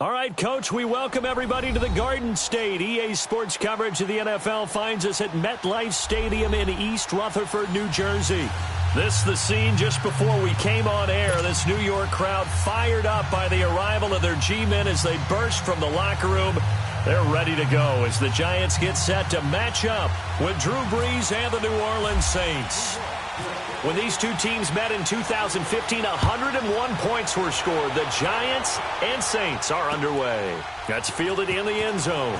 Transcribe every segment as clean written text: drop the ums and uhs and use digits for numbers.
All right, Coach, we welcome everybody to the Garden State. EA Sports coverage of the NFL finds us at MetLife Stadium in East Rutherford, New Jersey. This the scene just before we came on air. This New York crowd fired up by the arrival of their G-men as they burst from the locker room. They're ready to go as the Giants get set to match up with Drew Brees and the New Orleans Saints. When these two teams met in 2015, 101 points were scored. The Giants and Saints are underway. That's fielded in the end zone.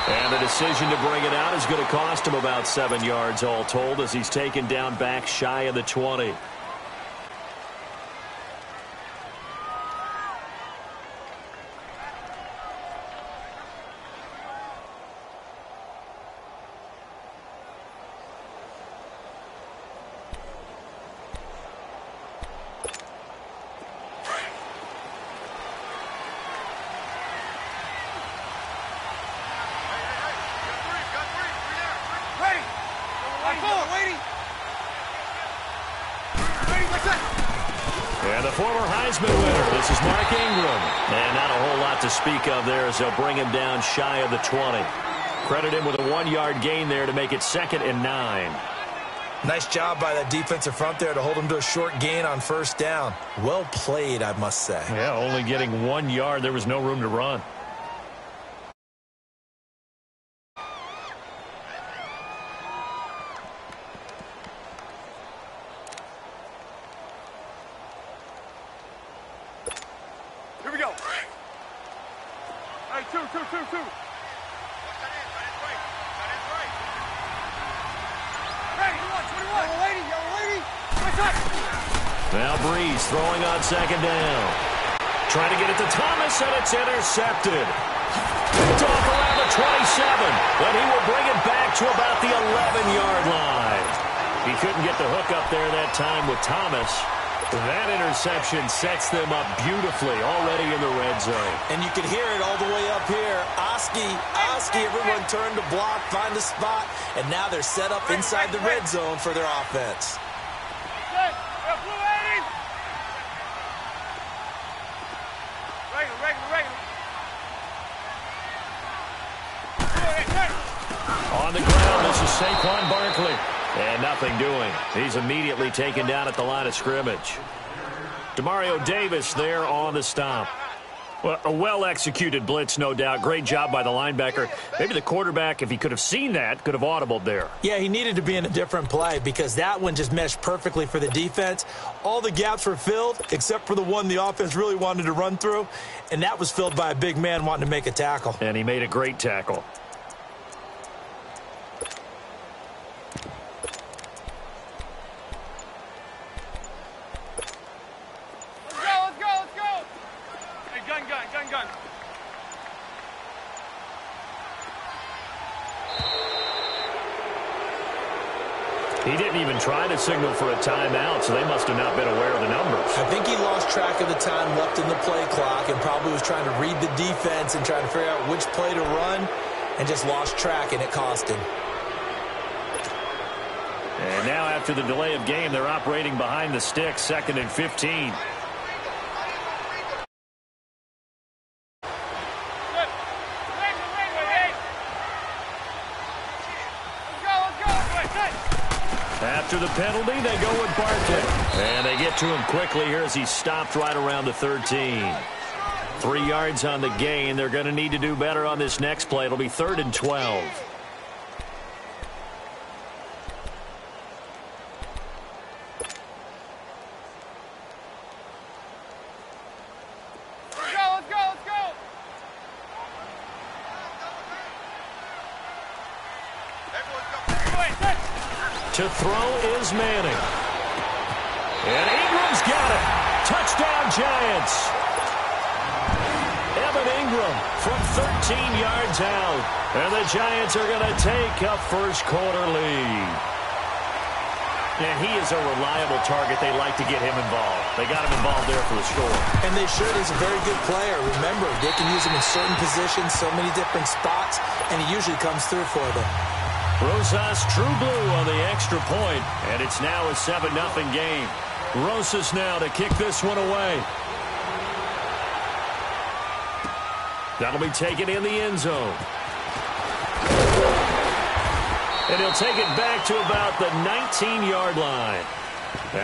And the decision to bring it out is going to cost him about 7 yards all told as he's taken down back shy of the 20. And the former Heisman winner, this is Mark Ingram. And not a whole lot to speak of there as they'll bring him down shy of the 20. Credit him with a 1-yard gain there to make it 2nd and 9. Nice job by that defensive front there to hold him to a short gain on first down. Well played, I must say. Yeah, only getting 1 yard. There was no room to run. Here we go. Hey, two. Now Brees throwing on 2nd down. Trying to get it to Thomas, and it's intercepted. Picked off around the 27, but he will bring it back to about the 11-yard line. He couldn't get the hook up there that time with Thomas. That interception sets them up beautifully already in the red zone. And you can hear it all the way up here. Oski, everyone turned to block, find a spot, and now they're set up inside the red zone for their offense. On the ground, this is Saquon Barkley. And nothing doing. He's immediately taken down at the line of scrimmage. Demario Davis there on the stop. Well, a well-executed blitz, no doubt. Great job by the linebacker. Maybe the quarterback, if he could have seen that, could have audibled there. Yeah, he needed to be in a different play because that one just meshed perfectly for the defense. All the gaps were filled except for the one the offense really wanted to run through, and that was filled by a big man wanting to make a tackle. And he made a great tackle. Gun. He didn't even try to signal for a timeout, so they must have not been aware of the numbers. I think he lost track of the time left in the play clock and probably was trying to read the defense and trying to figure out which play to run and just lost track, and it cost him. And now after the delay of game, they're operating behind the sticks, 2nd and 15. After the penalty, they go with Barkley. And they get to him quickly here as he's stopped right around the 13. 3 yards on the gain. They're going to need to do better on this next play. It'll be 3rd and 12. To throw is Manning. And Ingram's got it. Touchdown, Giants. Evan Ingram from 13 yards out. And the Giants are going to take a first-quarter lead. And he is a reliable target. They like to get him involved. They got him involved there for the score. And they should. He's a very good player. Remember, they can use him in certain positions, so many different spots, and he usually comes through for them. Rosas true blue on the extra point, and it's now a 7-0 game. Rosas now to kick this one away. That'll be taken in the end zone. And he'll take it back to about the 19-yard line.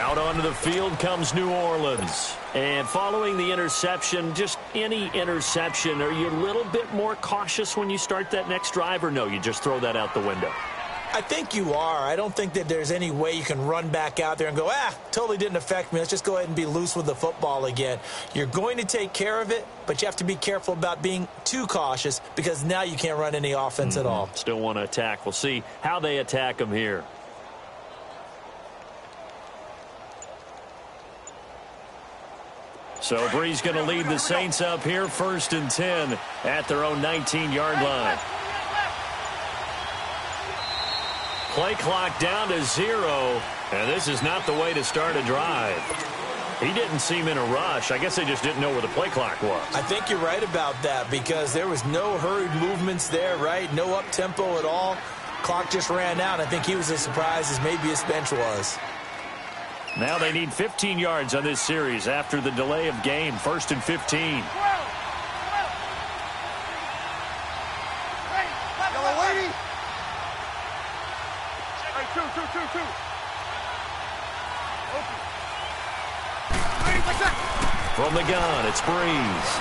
Out onto the field comes New Orleans. And following the interception, just any interception, are you a little bit more cautious when you start that next drive, or no, you just throw that out the window? I think you are. I don't think that there's any way you can run back out there and go, totally didn't affect me. Let's just go ahead and be loose with the football again. You're going to take care of it, but you have to be careful about being too cautious because now you can't run any offense at all. Still want to attack. We'll see how they attack them here. So Bree's going to lead the Saints up here, 1st and 10 at their own 19-yard line. Play clock down to 0, and this is not the way to start a drive. He didn't seem in a rush. I guess they just didn't know where the play clock was. I think you're right about that because there was no hurried movements there, right? No up-tempo at all. Clock just ran out. I think he was as surprised as maybe his bench was. Now they need 15 yards on this series after the delay of game. 1st and 15. From the gun, it's Breeze.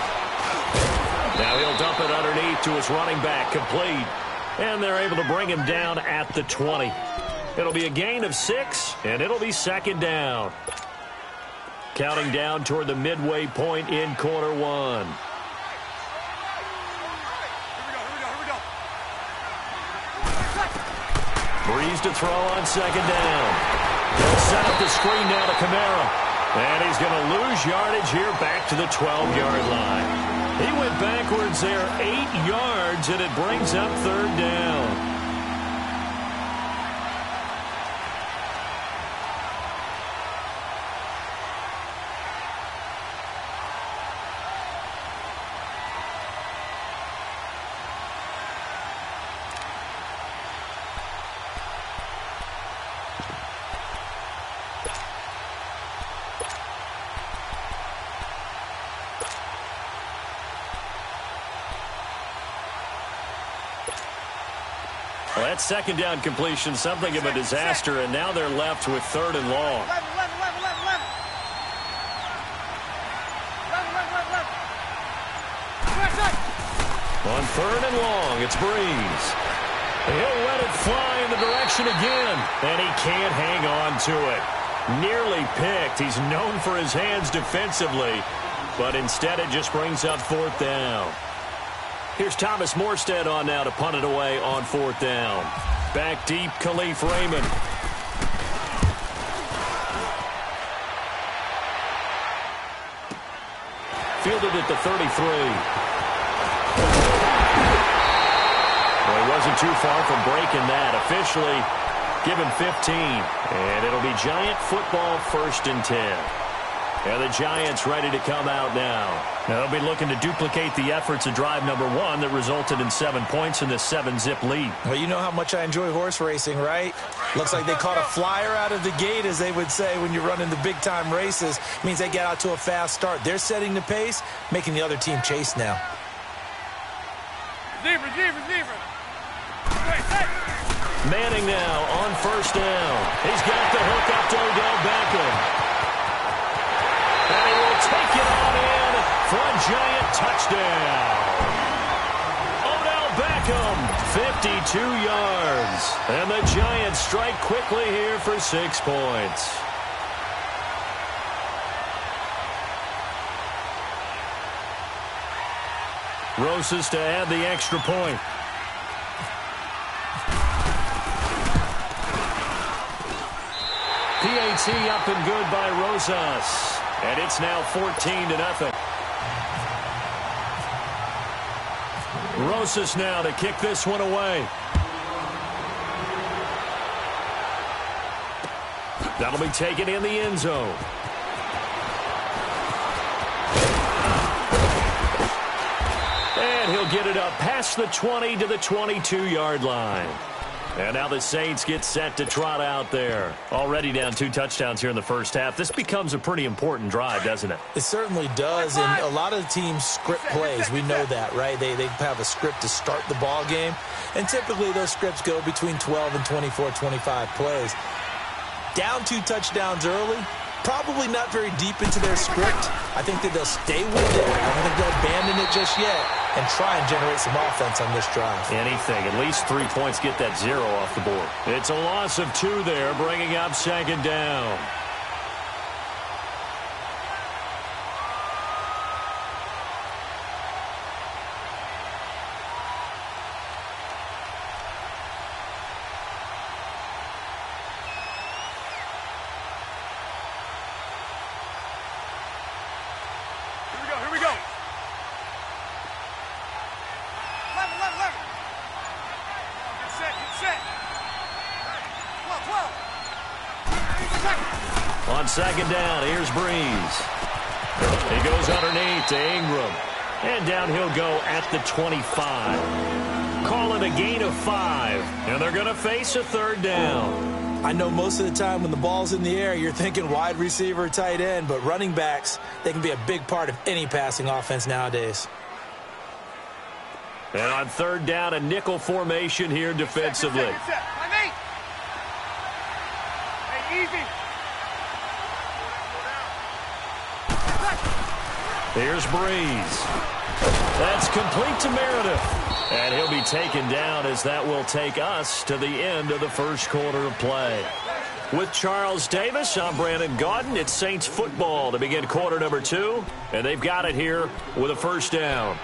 Now he'll dump it underneath to his running back, complete. And they're able to bring him down at the 20. It'll be a gain of 6, and it'll be 2nd down. Counting down toward the midway point in quarter 1. Breeze to throw on 2nd down. He'll set up the screen now to Kamara. And he's going to lose yardage here back to the 12-yard line. He went backwards there 8 yards, and it brings up 3rd down. Well, that 2nd down completion, something of a disaster, and now they're left with 3rd and long. On 3rd and long, it's Breeze. He'll let it fly in the direction again, and he can't hang on to it. Nearly picked. He's known for his hands defensively, but instead it just brings up 4th down. Here's Thomas Morstead on now to punt it away on 4th down. Back deep, Khalif Raymond. Fielded at the 33. Well, he wasn't too far from breaking that. Officially given 15. And it'll be Giant football, 1st and 10. And the Giants ready to come out now. They'll be looking to duplicate the efforts of drive number 1 that resulted in 7 points in this 7-zip lead. Well, you know how much I enjoy horse racing, right? Looks like they caught a flyer out of the gate, as they would say, when you're running the big-time races. Means they get out to a fast start. They're setting the pace, making the other team chase now. Receiver. Manning now on 1st down. He's got the hook up to Odell Beckham. And he will take it on in for a Giant touchdown. Odell Beckham, 52 yards. And the Giants strike quickly here for 6 points. Rosas to add the extra point. PAT up and good by Rosas. And it's now 14-0. Rosas now to kick this one away. That'll be taken in the end zone. And he'll get it up past the 20 to the 22-yard line. And now the Saints get set to trot out there. Already down 2 touchdowns here in the first half. This becomes a pretty important drive, doesn't it? It certainly does, and a lot of the teams script plays. We know that, right? They have a script to start the ball game, and typically those scripts go between 12 and 24, 25 plays. Down 2 touchdowns early, probably not very deep into their script. I think that they'll stay with it. I don't think they'll abandon it just yet and try and generate some offense on this drive. Anything. At least 3 points, get that 0 off the board. It's a loss of 2 there, bringing up second down. Here we go. 11. Get set. 12. On second down, here's Breeze. He goes underneath to Ingram. And down he'll go at the 25. Call it a gain of 5. And they're going to face a third down. I know most of the time when the ball's in the air, you're thinking wide receiver, tight end, but running backs, they can be a big part of any passing offense nowadays. And on third down, a nickel formation here defensively. Get set. Hey, easy. Here's Breeze. That's complete to Meredith. And he'll be taken down as that will take us to the end of the first quarter of play. With Charles Davis, I'm Brandon Gaudin. It's Saints football to begin quarter number 2. And they've got it here with a first down.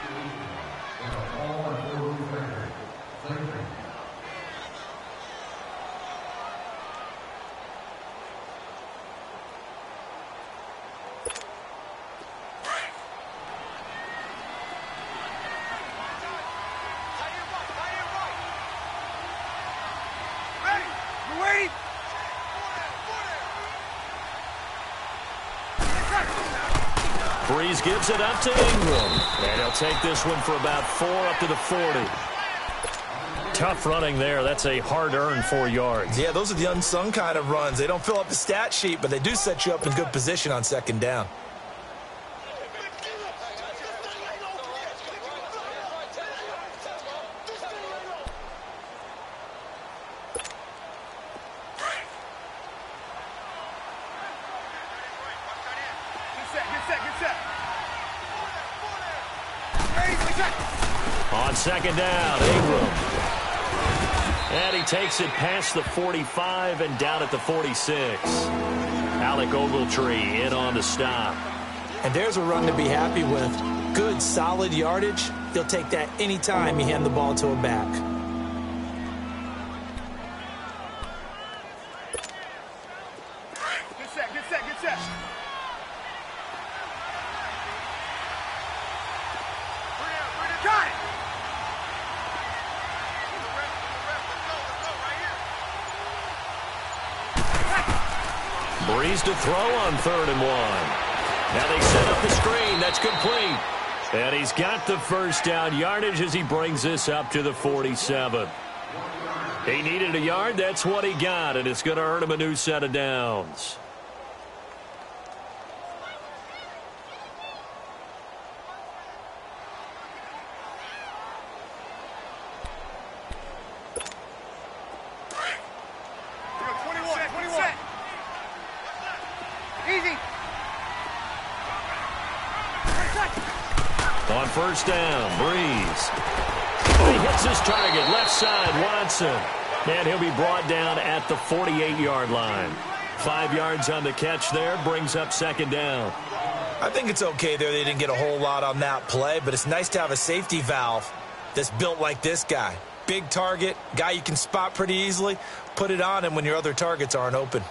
Breeze gives it up to Ingram. And he'll take this one for about 4 up to the 40. Tough running there. That's a hard-earned 4 yards. Yeah, those are the unsung kind of runs. They don't fill up the stat sheet, but they do set you up in good position on second down. On second down, Ingram. And he takes it past the 45 and down at the 46. Alec Ogletree in on the stop. And there's a run to be happy with. Good, solid yardage. He'll take that anytime you hand the ball to a back. Get set. Got it. Breeze to throw on 3rd and 1. Now they set up the screen. That's complete. And he's got the first down yardage as he brings this up to the 47. He needed a yard. That's what he got, and it's going to earn him a new set of downs. On first down, Breeze. He hits his target, left side, Watson. And he'll be brought down at the 48-yard line. 5 yards on the catch there, brings up second down. I think it's okay there. They didn't get a whole lot on that play, but it's nice to have a safety valve that's built like this guy. Big target, guy you can spot pretty easily. Put it on him when your other targets aren't open.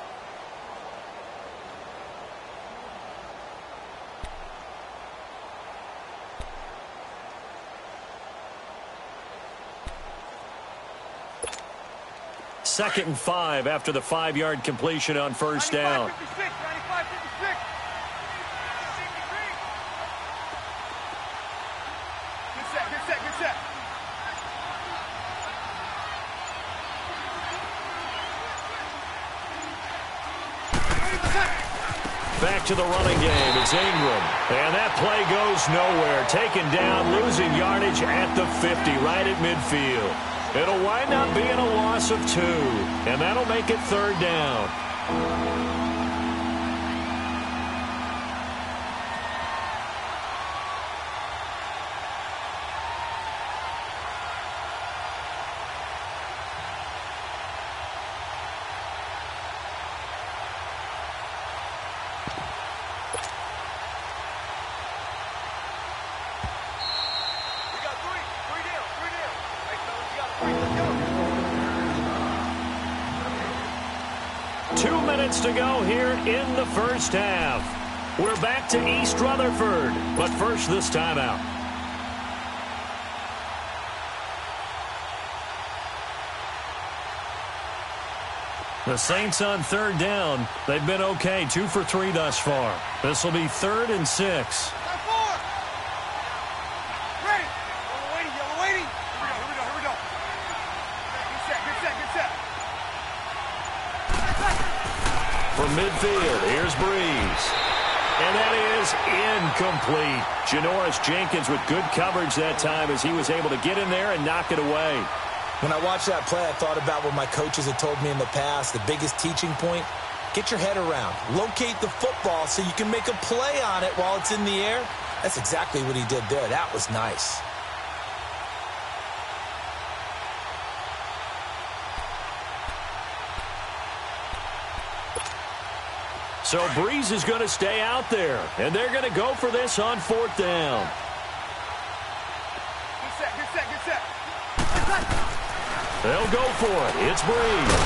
Second and 5 after the 5-yard completion on first down. 95, 56. Get set. Back to the running game. It's Ingram. And that play goes nowhere. Taken down, losing yardage at the 50, right at midfield. It'll wind up being a loss of 2, and that'll make it 3rd down. We got three. Three down. Three down. Hey, fellas, you got three. Let's go. 2 minutes to go here in the first half. We're back to East Rutherford, but first this timeout. The Saints on 3rd down. They've been okay, 2 for 3 thus far. This will be 3rd and 6. Got 4. Ready. Yellow waiting. Yellow waiting. Here we go. Here we go. Here we go. Good set. Good set. Good set. From midfield, here's Breeze. And that is incomplete. Janoris Jenkins with good coverage that time as he was able to get in there and knock it away. When I watched that play, I thought about what my coaches had told me in the past. The biggest teaching point, get your head around. Locate the football so you can make a play on it while it's in the air. That's exactly what he did there. That was nice. So Breeze is going to stay out there, and they're going to go for this on 4th down. Good set. Good set. Good set. They'll go for it. It's Breeze.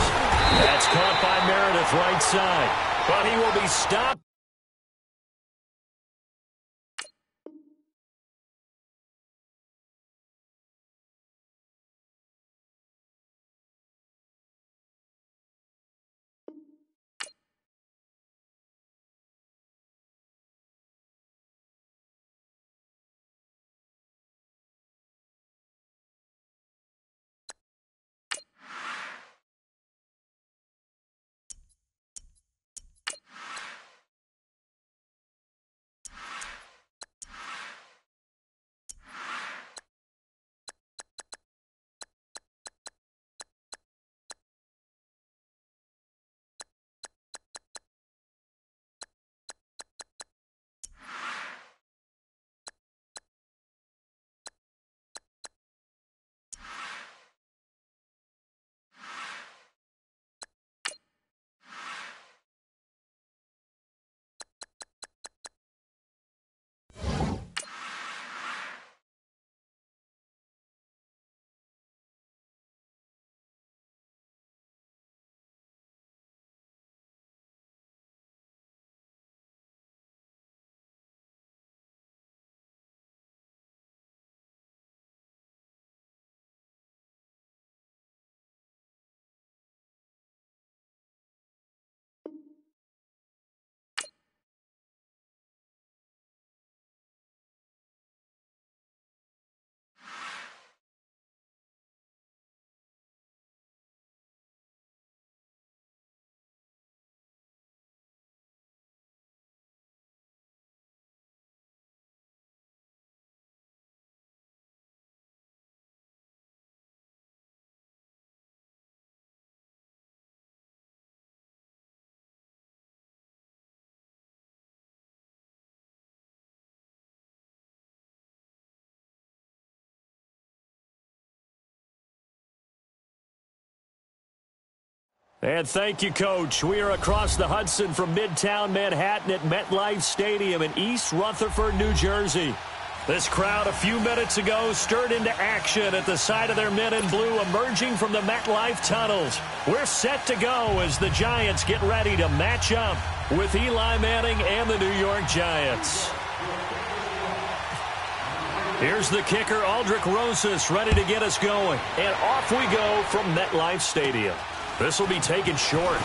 That's caught by Meredith right side, but he will be stopped. And thank you, Coach. We are across the Hudson from Midtown Manhattan at MetLife Stadium in East Rutherford, New Jersey. This crowd a few minutes ago stirred into action at the side of their men in blue emerging from the MetLife tunnels. We're set to go as the Giants get ready to match up with Eli Manning and the New York Giants. Here's the kicker, Aldrich Rosas, ready to get us going. And off we go from MetLife Stadium. This will be taken short.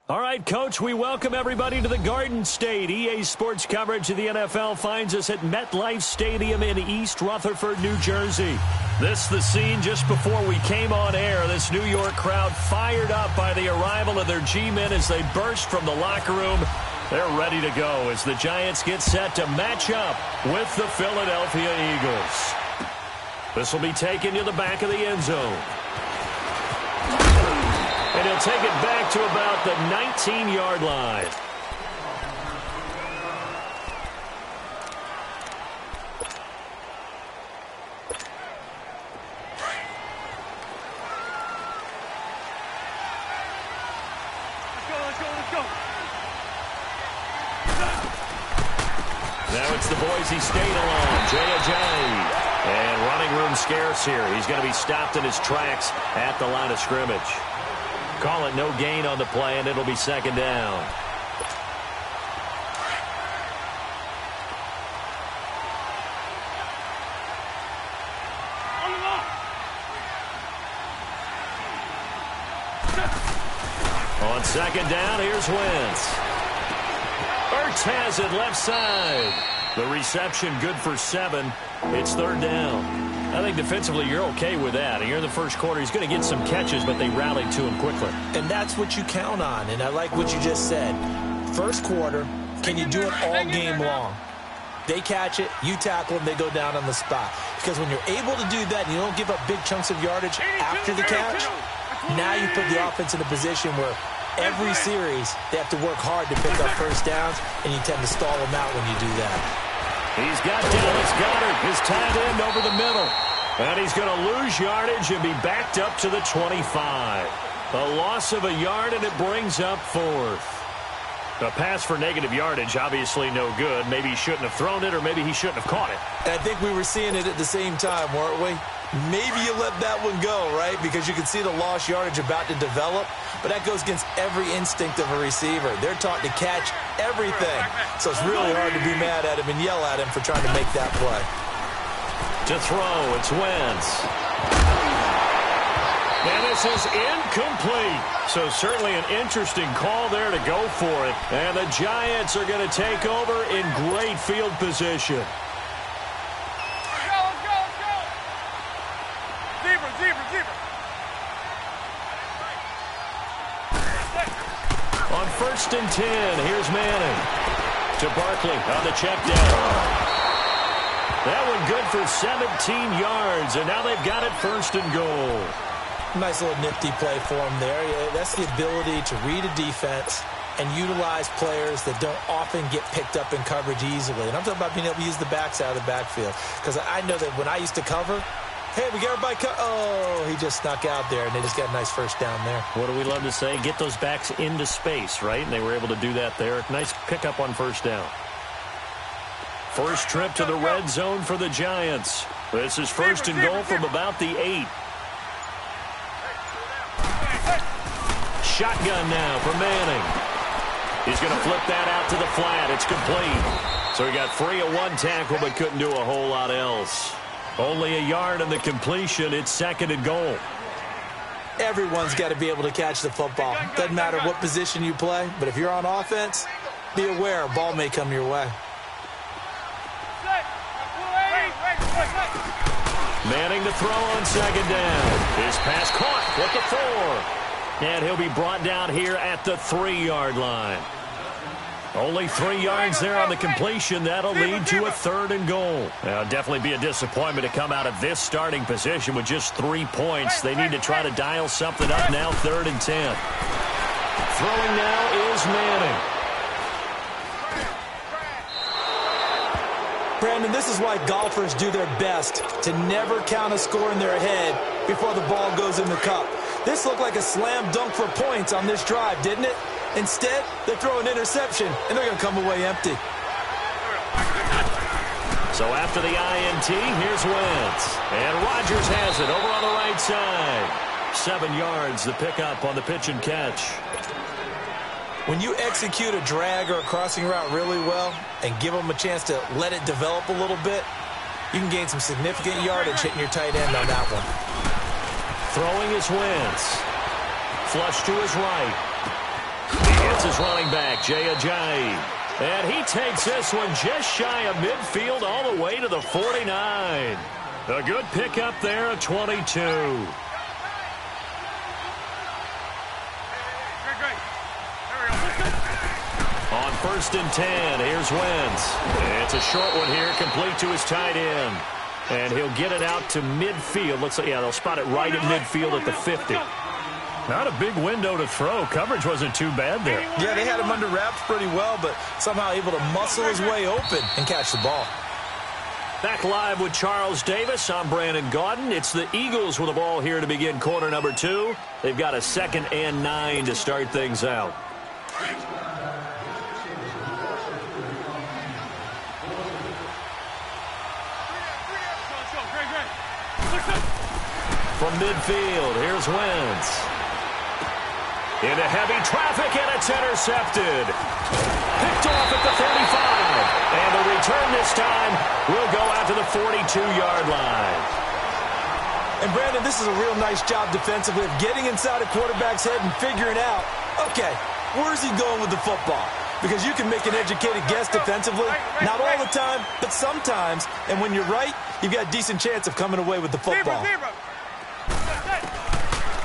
All right, Coach, we welcome everybody to the Garden State. EA Sports coverage of the NFL finds us at MetLife Stadium in East Rutherford, New Jersey. This the scene just before we came on air. This New York crowd fired up by the arrival of their G-men as they burst from the locker room. They're ready to go as the Giants get set to match up with the Philadelphia Eagles. This will be taken to the back of the end zone. And he'll take it back to about the 19-yard line. Let's go. Now it's the Boise State alone. Jay. And running room scarce here. He's going to be stopped in his tracks at the line of scrimmage. Call it no gain on the play, and it'll be second down. On second down, here's Wentz. Ertz has it left side. The reception good for 7. It's third down. I think defensively you're okay with that. Here in the first quarter, he's going to get some catches, but they rallied to him quickly. And that's what you count on, and I like what you just said. First quarter, can you do it all game long? They catch it, you tackle them, they go down on the spot. Because when you're able to do that and you don't give up big chunks of yardage after the catch, now you put the offense in a position where every series they have to work hard to pick up first downs, and you tend to stall them out when you do that. He's got Dallas Goedert, his tight end, over the middle. And he's going to lose yardage and be backed up to the 25. A loss of a yard, and it brings up 4th. A pass for negative yardage, obviously no good. Maybe he shouldn't have thrown it, or maybe he shouldn't have caught it. And I think we were seeing it at the same time, weren't we? Maybe you let that one go, right? Because you can see the lost yardage about to develop. But that goes against every instinct of a receiver. They're taught to catch everything. So it's really hard to be mad at him and yell at him for trying to make that play. To throw, it's Wentz. And this is incomplete. So certainly an interesting call there to go for it. And the Giants are going to take over in great field position. Zebra. On 1st and 10, here's Manning. To Barkley on the check down. That one good for 17 yards, and now they've got it 1st and goal. Nice little nifty play for him there. That's the ability to read a defense and utilize players that don't often get picked up in coverage easily. And I'm talking about being able to use the backs out of the backfield. Because I know that when I used to cover, hey, we got everybody he just snuck out there, and they just got a nice first down there. What do we love to say? Get those backs into space, right? And they were able to do that there. Nice pickup on first down. First trip to the red zone for the Giants. This is 1st and goal from about the 8. Shotgun now for Manning. He's going to flip that out to the flat. It's complete. So he got free of one tackle but couldn't do a whole lot else. Only a yard in the completion. It's 2nd and goal. Everyone's got to be able to catch the football. Doesn't matter what position you play, but if you're on offense, be aware a ball may come your way. Manning to throw on 2nd down. His pass caught with the 4. And he'll be brought down here at the 3-yard line. Only 3 yards there on the completion. That'll lead to a 3rd and goal. Definitely be a disappointment to come out of this starting position with just 3 points. They need to try to dial something up now, 3rd and 10. Throwing now is Manning. Brandon, this is why golfers do their best to never count a score in their head before the ball goes in the cup. This looked like a slam dunk for points on this drive, didn't it? Instead, they throw an interception, and they're going to come away empty. So after the INT, here's Wentz. And Rodgers has it over on the right side. 7 yards, the pickup on the pitch and catch. When you execute a drag or a crossing route really well and give them a chance to let it develop a little bit, you can gain some significant yardage hitting your tight end on that one. Throwing is Wentz. Flush to his right. He It's his running back, Jay Ajayi. And he takes this one just shy of midfield all the way to the 49. A good pickup there at 22. On 1st and 10, here's Wentz. It's a short one here, complete to his tight end. And he'll get it out to midfield. Looks like, yeah, they'll spot it right at midfield at the 50. Not a big window to throw. Coverage wasn't too bad there. Yeah, they had him under wraps pretty well, but somehow able to muscle his way open and catch the ball. Back live with Charles Davis. I'm Brandon Gaudin. It's the Eagles with the ball here to begin quarter number 2. They've got a 2nd and 9 to start things out. From midfield, here's Wentz. Into heavy traffic, and it's intercepted. Picked off at the 35. And the return this time will go out to the 42-yard line. And, Brandon, this is a real nice job defensively of getting inside a quarterback's head and figuring out, okay, where's he going with the football? Because you can make an educated guess defensively. Not all the time, but sometimes. And when you're right, you've got a decent chance of coming away with the football.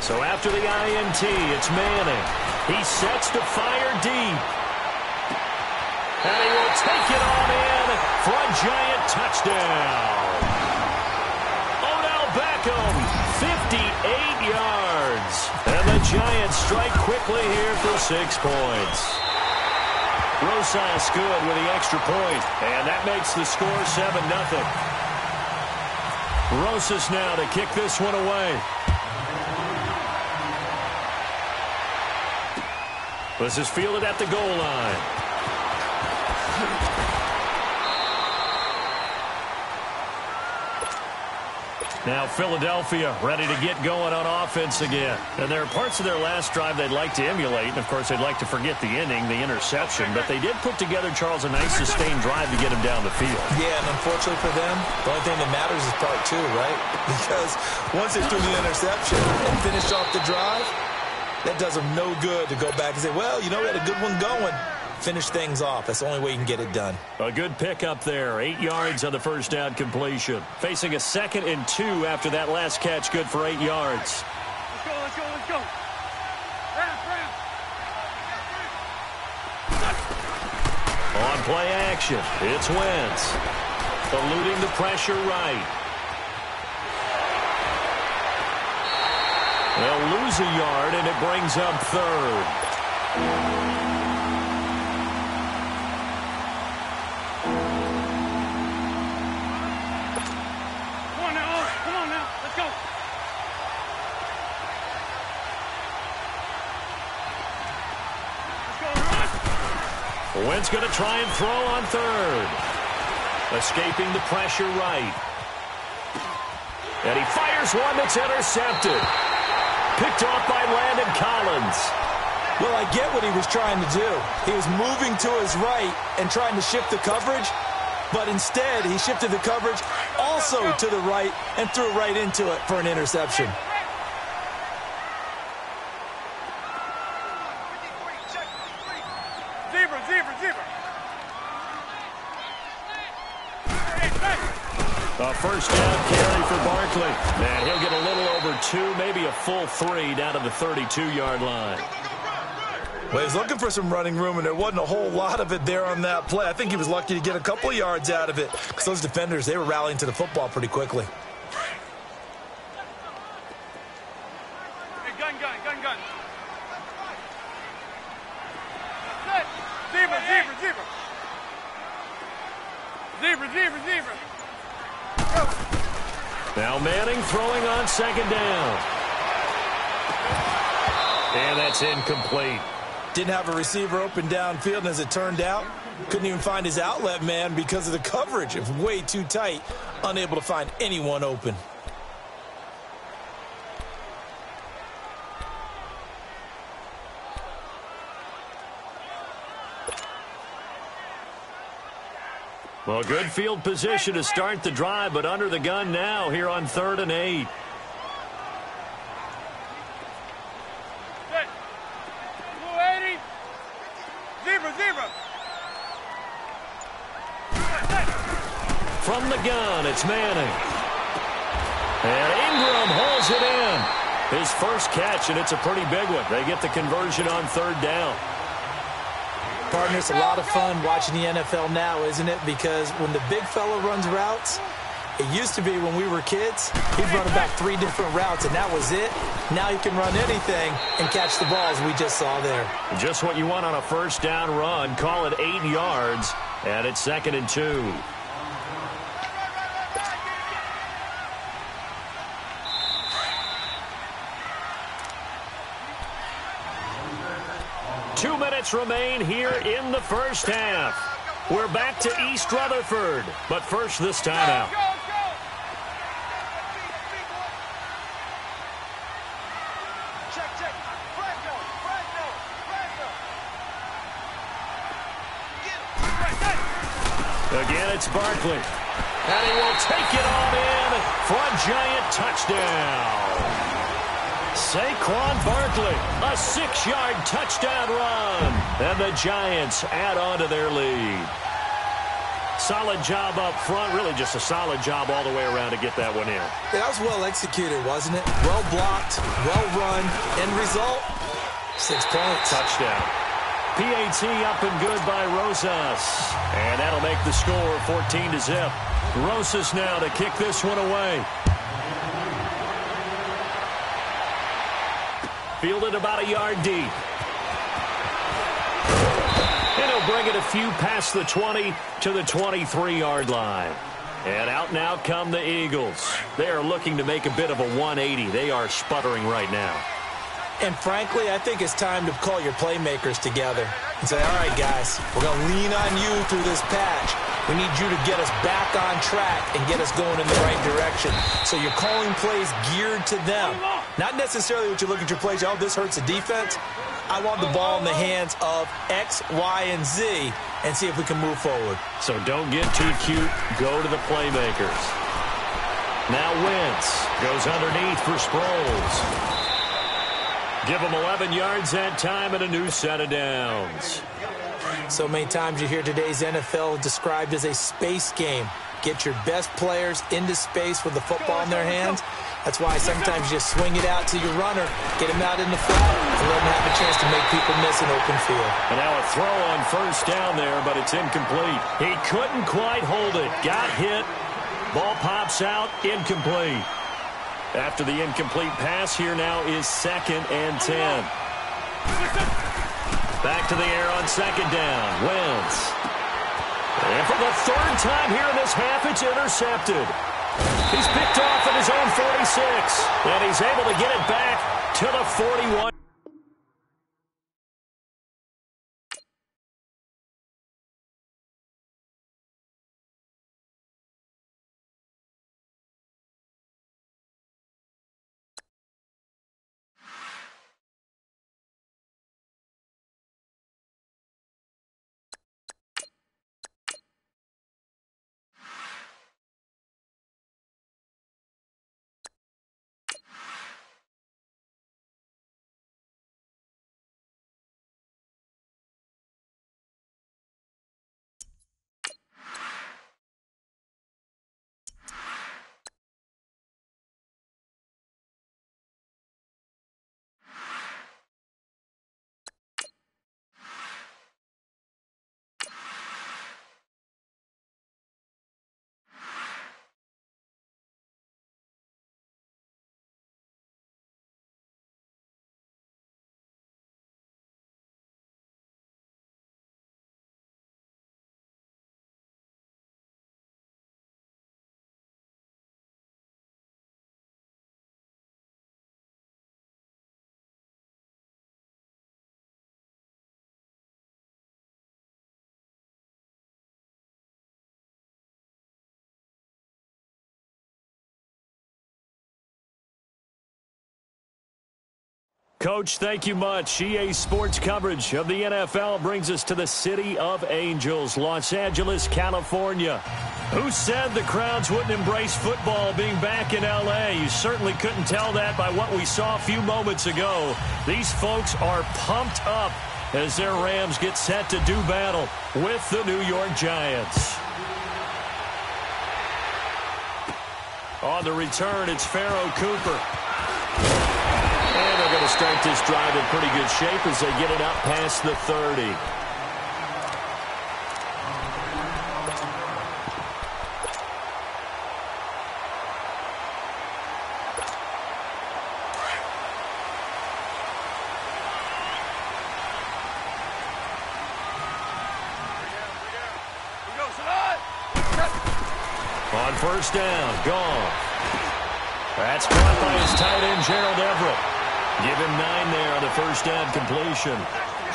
So after the INT, it's Manning. He sets to fire deep. And he will take it on in for a giant touchdown. Odell Beckham, 58 yards. And the Giants strike quickly here for 6 points. Rosas good with the extra point. And that makes the score 7-0. Rosas now to kick this one away. This is fielded at the goal line. Now Philadelphia ready to get going on offense again. And there are parts of their last drive they'd like to emulate. And, of course, they'd like to forget the inning, the interception. But they did put together, Charles, a nice sustained drive to get him down the field. Yeah, and unfortunately for them, the only thing that matters is part 2, right? Because once they threw the interception and finished off the drive, that does them no good to go back and say, well, you know, we had a good one going. Finish things off. That's the only way you can get it done. A good pickup there. 8 yards on the first down completion. Facing a 2nd and 2 after that last catch. Good for 8 yards. Let's go, let's go, let's go. On play action, it's Wentz. Eluding the pressure right. They'll lose a yard, and it brings up 3rd. Wentz going to try and throw on 3rd. Escaping the pressure right. And he fires one that's intercepted. Picked off by Landon Collins. Well, I get what he was trying to do. He was moving to his right and trying to shift the coverage, but instead he shifted the coverage also to the right and threw right into it for an interception. A first down carry for Barkley. And he'll get a little over 2, maybe a full 3 down to the 32-yard line. Well, he's looking for some running room, and there wasn't a whole lot of it there on that play. I think he was lucky to get a couple of yards out of it because those defenders, they were rallying to the football pretty quickly. Hey, gun. Zebra. Now Manning throwing on 2nd down. And that's incomplete. Didn't have a receiver open downfield, and as it turned out, couldn't even find his outlet man because of the coverage. It was way too tight, unable to find anyone open. Well, good field position to start the drive, but under the gun now here on 3rd and 8. From the gun, it's Manning. And Ingram holds it in. His first catch, and it's a pretty big one. They get the conversion on third down. Partner, it's a lot of fun watching the NFL now, isn't it? Because when the big fella runs routes, it used to be when we were kids, he'd run about 3 different routes, and that was it. Now he can run anything and catch the balls we just saw there. Just what you want on a first down run. Call it 8 yards, and it's 2nd and 2. Two minutes remain here in the first half. We're back to East Rutherford, but first this time out. Again, it's Barkley. And he will take it on in for a giant touchdown. Saquon Barkley, a 6-yard touchdown run. And the Giants add on to their lead. Solid job up front. Really just a solid job all the way around to get that one in. Yeah, that was well executed, wasn't it? Well blocked, well run. End result, 6 points. Touchdown. PAT up and good by Rosas. And that'll make the score 14-0. Rosas now to kick this one away. Fielded about a yard deep. And he'll bring it a few past the 20 to the 23-yard line. And out come the Eagles. They are looking to make a bit of a 180. They are sputtering right now. And frankly, I think it's time to call your playmakers together and say, all right, guys, we're going to lean on you through this patch. We need you to get us back on track and get us going in the right direction. So you're calling plays geared to them. Not necessarily what you look at your plays, oh, this hurts the defense. I want the ball in the hands of X, Y, and Z and see if we can move forward. So don't get too cute. Go to the playmakers. Now Wentz goes underneath for Sproles. Give him 11 yards that time and a new set of downs. So many times you hear today's NFL described as a space game. Get your best players into space with the football in their hands. That's why sometimes you just swing it out to your runner, get him out in the flat, and let him have a chance to make people miss an open field. And now a throw on first down there, but it's incomplete. He couldn't quite hold it. Got hit. Ball pops out. Incomplete. After the incomplete pass, here now is 2nd and 10. Back to the air on 2nd down. Wentz. And for the 3rd time here in this half, it's intercepted. He's picked off at his own 46. And he's able to get it back to the 41. Coach, thank you much. EA Sports coverage of the NFL brings us to the City of Angels, Los Angeles, California. Who said the crowds wouldn't embrace football being back in L.A.? You certainly couldn't tell that by what we saw a few moments ago. These folks are pumped up as their Rams get set to do battle with the New York Giants. On the return, it's Pharaoh Cooper. And they're going to start this drive in pretty good shape as they get it up past the 30. On first down, gone. That's caught by his tight end, Gerald Everett. Give him 9 there on the first down completion.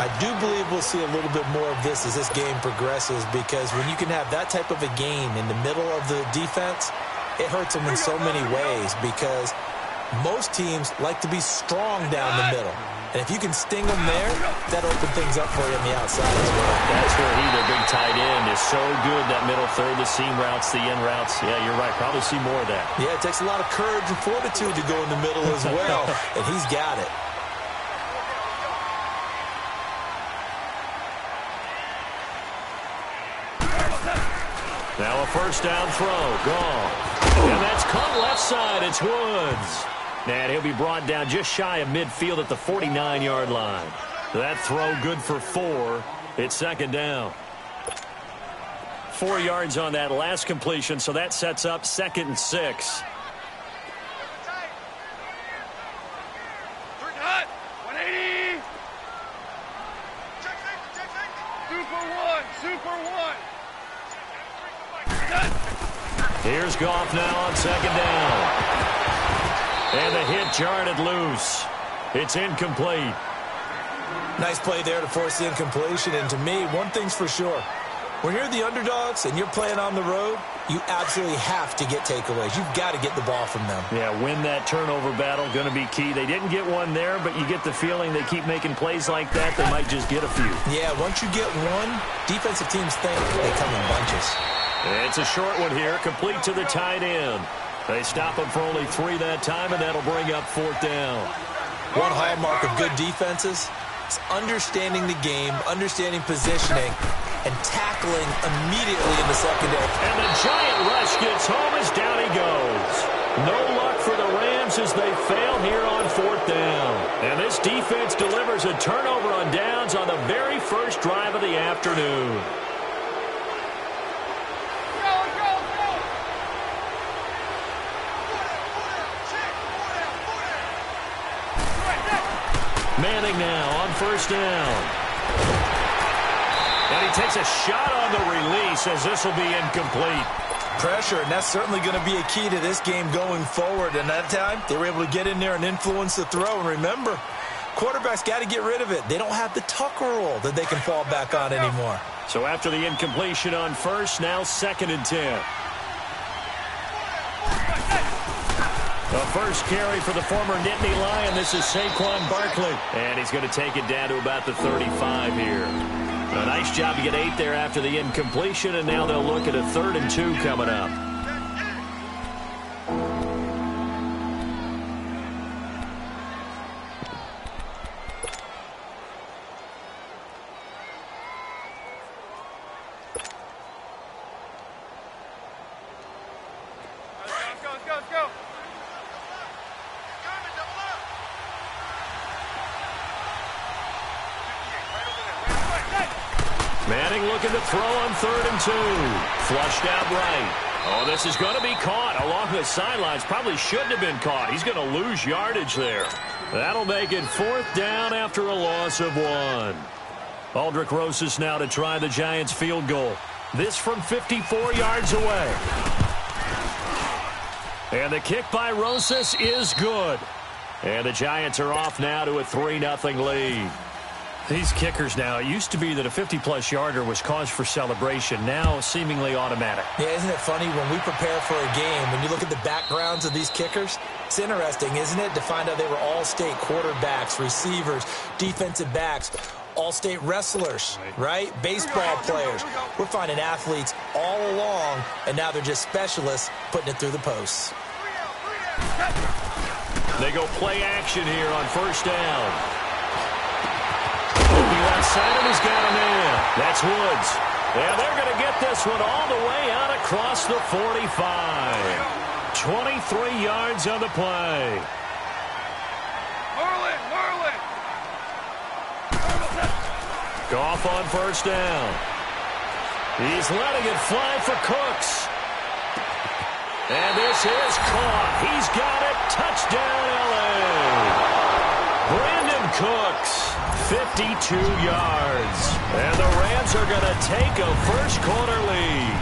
I do believe we'll see a little bit more of this as this game progresses, because when you can have that type of a game in the middle of the defense, it hurts them in so many ways, because most teams like to be strong down the middle. And if you can sting them there, that'll open things up for you on the outside as well. That's where their big tight end, is so good, that middle third, the seam routes, the in routes. Yeah, you're right. Probably see more of that. Yeah, it takes a lot of courage and fortitude to go in the middle as well, and he's got it. Now a first down throw, gone. And that's caught left side, it's Woods. And he'll be brought down just shy of midfield at the 49-yard line. That throw good for 4. It's second down. 4 yards on that last completion, so that sets up 2nd and 6. Here's Goff now on second down. And the hit jarred it loose. It's incomplete. Nice play there to force the incompletion. And to me, one thing's for sure. When you're the underdogs and you're playing on the road, you absolutely have to get takeaways. You've got to get the ball from them. Yeah, win that turnover battle, going to be key. They didn't get one there, but you get the feeling they keep making plays like that, they might just get a few. Yeah, once you get one, defensive teams think they come in bunches. It's a short one here, complete to the tight end. They stop him for only 3 that time, and that'll bring up 4th down. One hallmark of good defenses is understanding the game, understanding positioning, and tackling immediately in the secondary. And the giant rush gets home as down he goes. No luck for the Rams as they fail here on 4th down. And this defense delivers a turnover on downs on the very first drive of the afternoon. Manning now on first down. And he takes a shot on the release as this will be incomplete. Pressure, and that's certainly going to be a key to this game going forward. And that time, they were able to get in there and influence the throw. And remember, quarterbacks got to get rid of it. They don't have the Tucker rule that they can fall back on anymore. So after the incompletion on first, now 2nd and 10. The first carry for the former Nittany Lion. This is Saquon Barkley. And he's going to take it down to about the 35 here. A nice job to get 8 there after the incompletion, and now they'll look at a 3rd and 2 coming up. Let's go. Manning looking to throw on 3rd and 2. Flushed out right. Oh, this is going to be caught along the sidelines. Probably shouldn't have been caught. He's going to lose yardage there. That'll make it 4th down after a loss of 1. Aldrick Rosas now to try the Giants field goal. This from 54 yards away. And the kick by Rosas is good. And the Giants are off now to a 3-0 lead. These kickers now, it used to be that a 50-plus yarder was cause for celebration. Now seemingly automatic. Yeah, isn't it funny when we prepare for a game, when you look at the backgrounds of these kickers, it's interesting, isn't it, to find out they were all-state quarterbacks, receivers, defensive backs, all-state wrestlers, right? Baseball players. We're finding athletes all along, and now they're just specialists putting it through the posts. They go play action here on first down. Looking left side, and he's got him in. That's Woods. Yeah, they're going to get this one all the way out across the 45. 23 yards on the play. Merlin. Goff on first down. He's letting it fly for Cooks. And this is caught. He's got it. Touchdown, L.A. Brandon Cooks, 52 yards. And the Rams are going to take a first-quarter lead.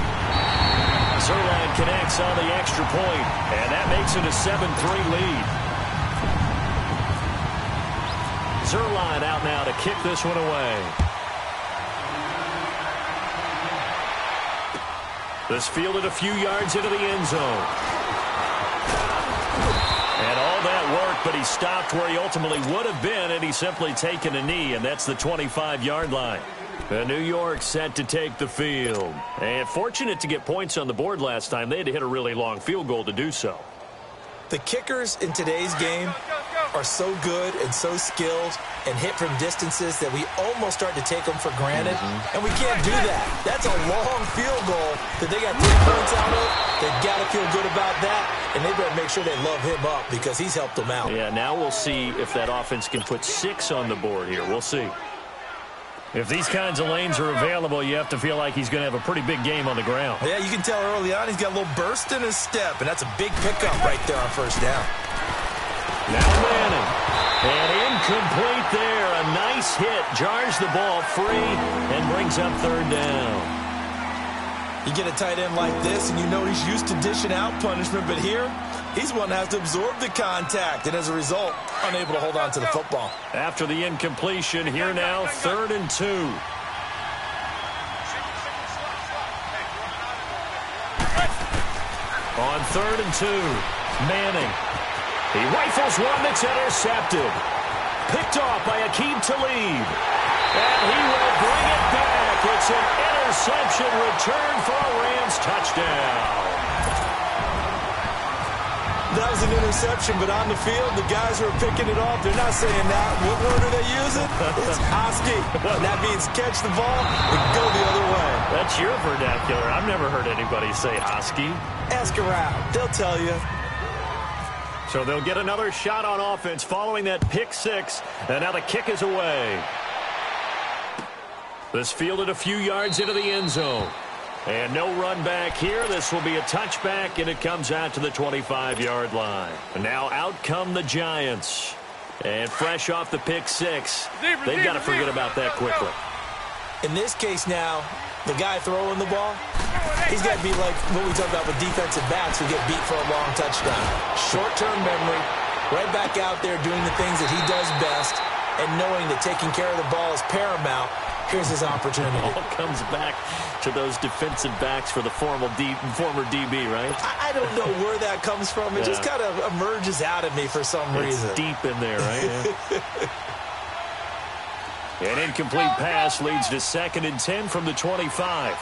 Zerline connects on the extra point, and that makes it a 7-3 lead. Zerline out now to kick this one away. This fielded a few yards into the end zone. And all that work, but he stopped where he ultimately would have been, and he's simply taken a knee, and that's the 25-yard line. And New York set to take the field. And fortunate to get points on the board last time. They had to hit a really long field goal to do so. The kickers in today's game are so good and so skilled and hit from distances that we almost start to take them for granted. And we can't do that. That's a long field goal that they got 3 points out of. They've got to feel good about that, and they better make sure they love him up because he's helped them out. Yeah, now we'll see if that offense can put 6 on the board here. We'll see. If these kinds of lanes are available, you have to feel like he's going to have a pretty big game on the ground. Yeah, you can tell early on he's got a little burst in his step, and that's a big pickup right there on first down. Now Manning. And incomplete there. A nice hit. Jars the ball free and brings up third down. You get a tight end like this, and you know he's used to dishing out punishment, but here, he's one that has to absorb the contact, and as a result, unable to hold on to the football. After the incompletion, here now, 3rd and 2. On 3rd and 2, Manning. He rifles one that's intercepted. Picked off by Aqib Talib. And he will bring it back. It's an interception return for a Rams touchdown. That was an interception, but on the field, the guys who are picking it off, they're not saying that. What word are they using? It's hosky. That means catch the ball and go the other way. That's your vernacular. I've never heard anybody say hosky. Ask around. They'll tell you. So they'll get another shot on offense following that pick 6, and now the kick is away. This fielded a few yards into the end zone. And no run back here. This will be a touchback, and it comes out to the 25-yard line. And now out come the Giants. And fresh off the pick 6, they've got to forget about that quickly. In this case now, the guy throwing the ball, he's got to be like what we talk about with defensive backs who get beat for a long touchdown. Short-term memory, right back out there doing the things that he does best, and knowing that taking care of the ball is paramount. Here's his opportunity. All comes back to those defensive backs for the former DB, right? I don't know where that comes from. It just kind of emerges out of me for some reason. It's deep in there, right? Yeah. An incomplete pass leads to 2nd and 10 from the 25.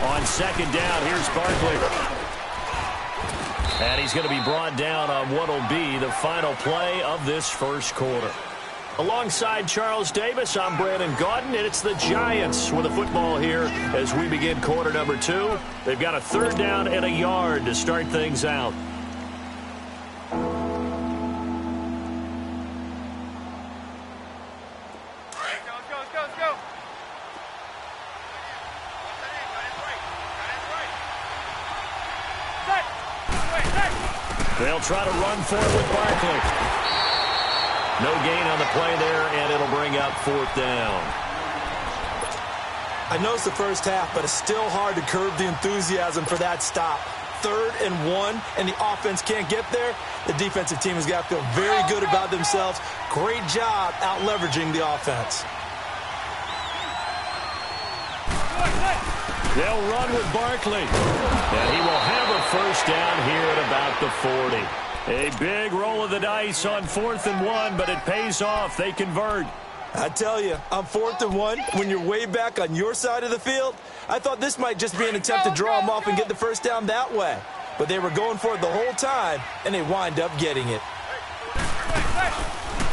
On 2nd down, here's Barkley. And he's going to be brought down on what will be the final play of this first quarter. Alongside Charles Davis, I'm Brandon Gaudin, and it's the Giants with the football here as we begin quarter number 2. They've got a 3rd down and a yard to start things out. Let's go. They'll try to run for it with Barkley. No gain on the play there, and it'll bring up 4th down. I know it's the first half, but it's still hard to curb the enthusiasm for that stop. 3rd and 1, and the offense can't get there. The defensive team has got to feel very good about themselves. Great job out leveraging the offense. They'll run with Barkley. And he will have a first down here at about the 40. A big roll of the dice on 4th and 1, but it pays off. They convert. I tell you, on 4th and 1, when you're way back on your side of the field, I thought this might just be an attempt to draw them off and get the first down that way. But they were going for it the whole time, and they wind up getting it.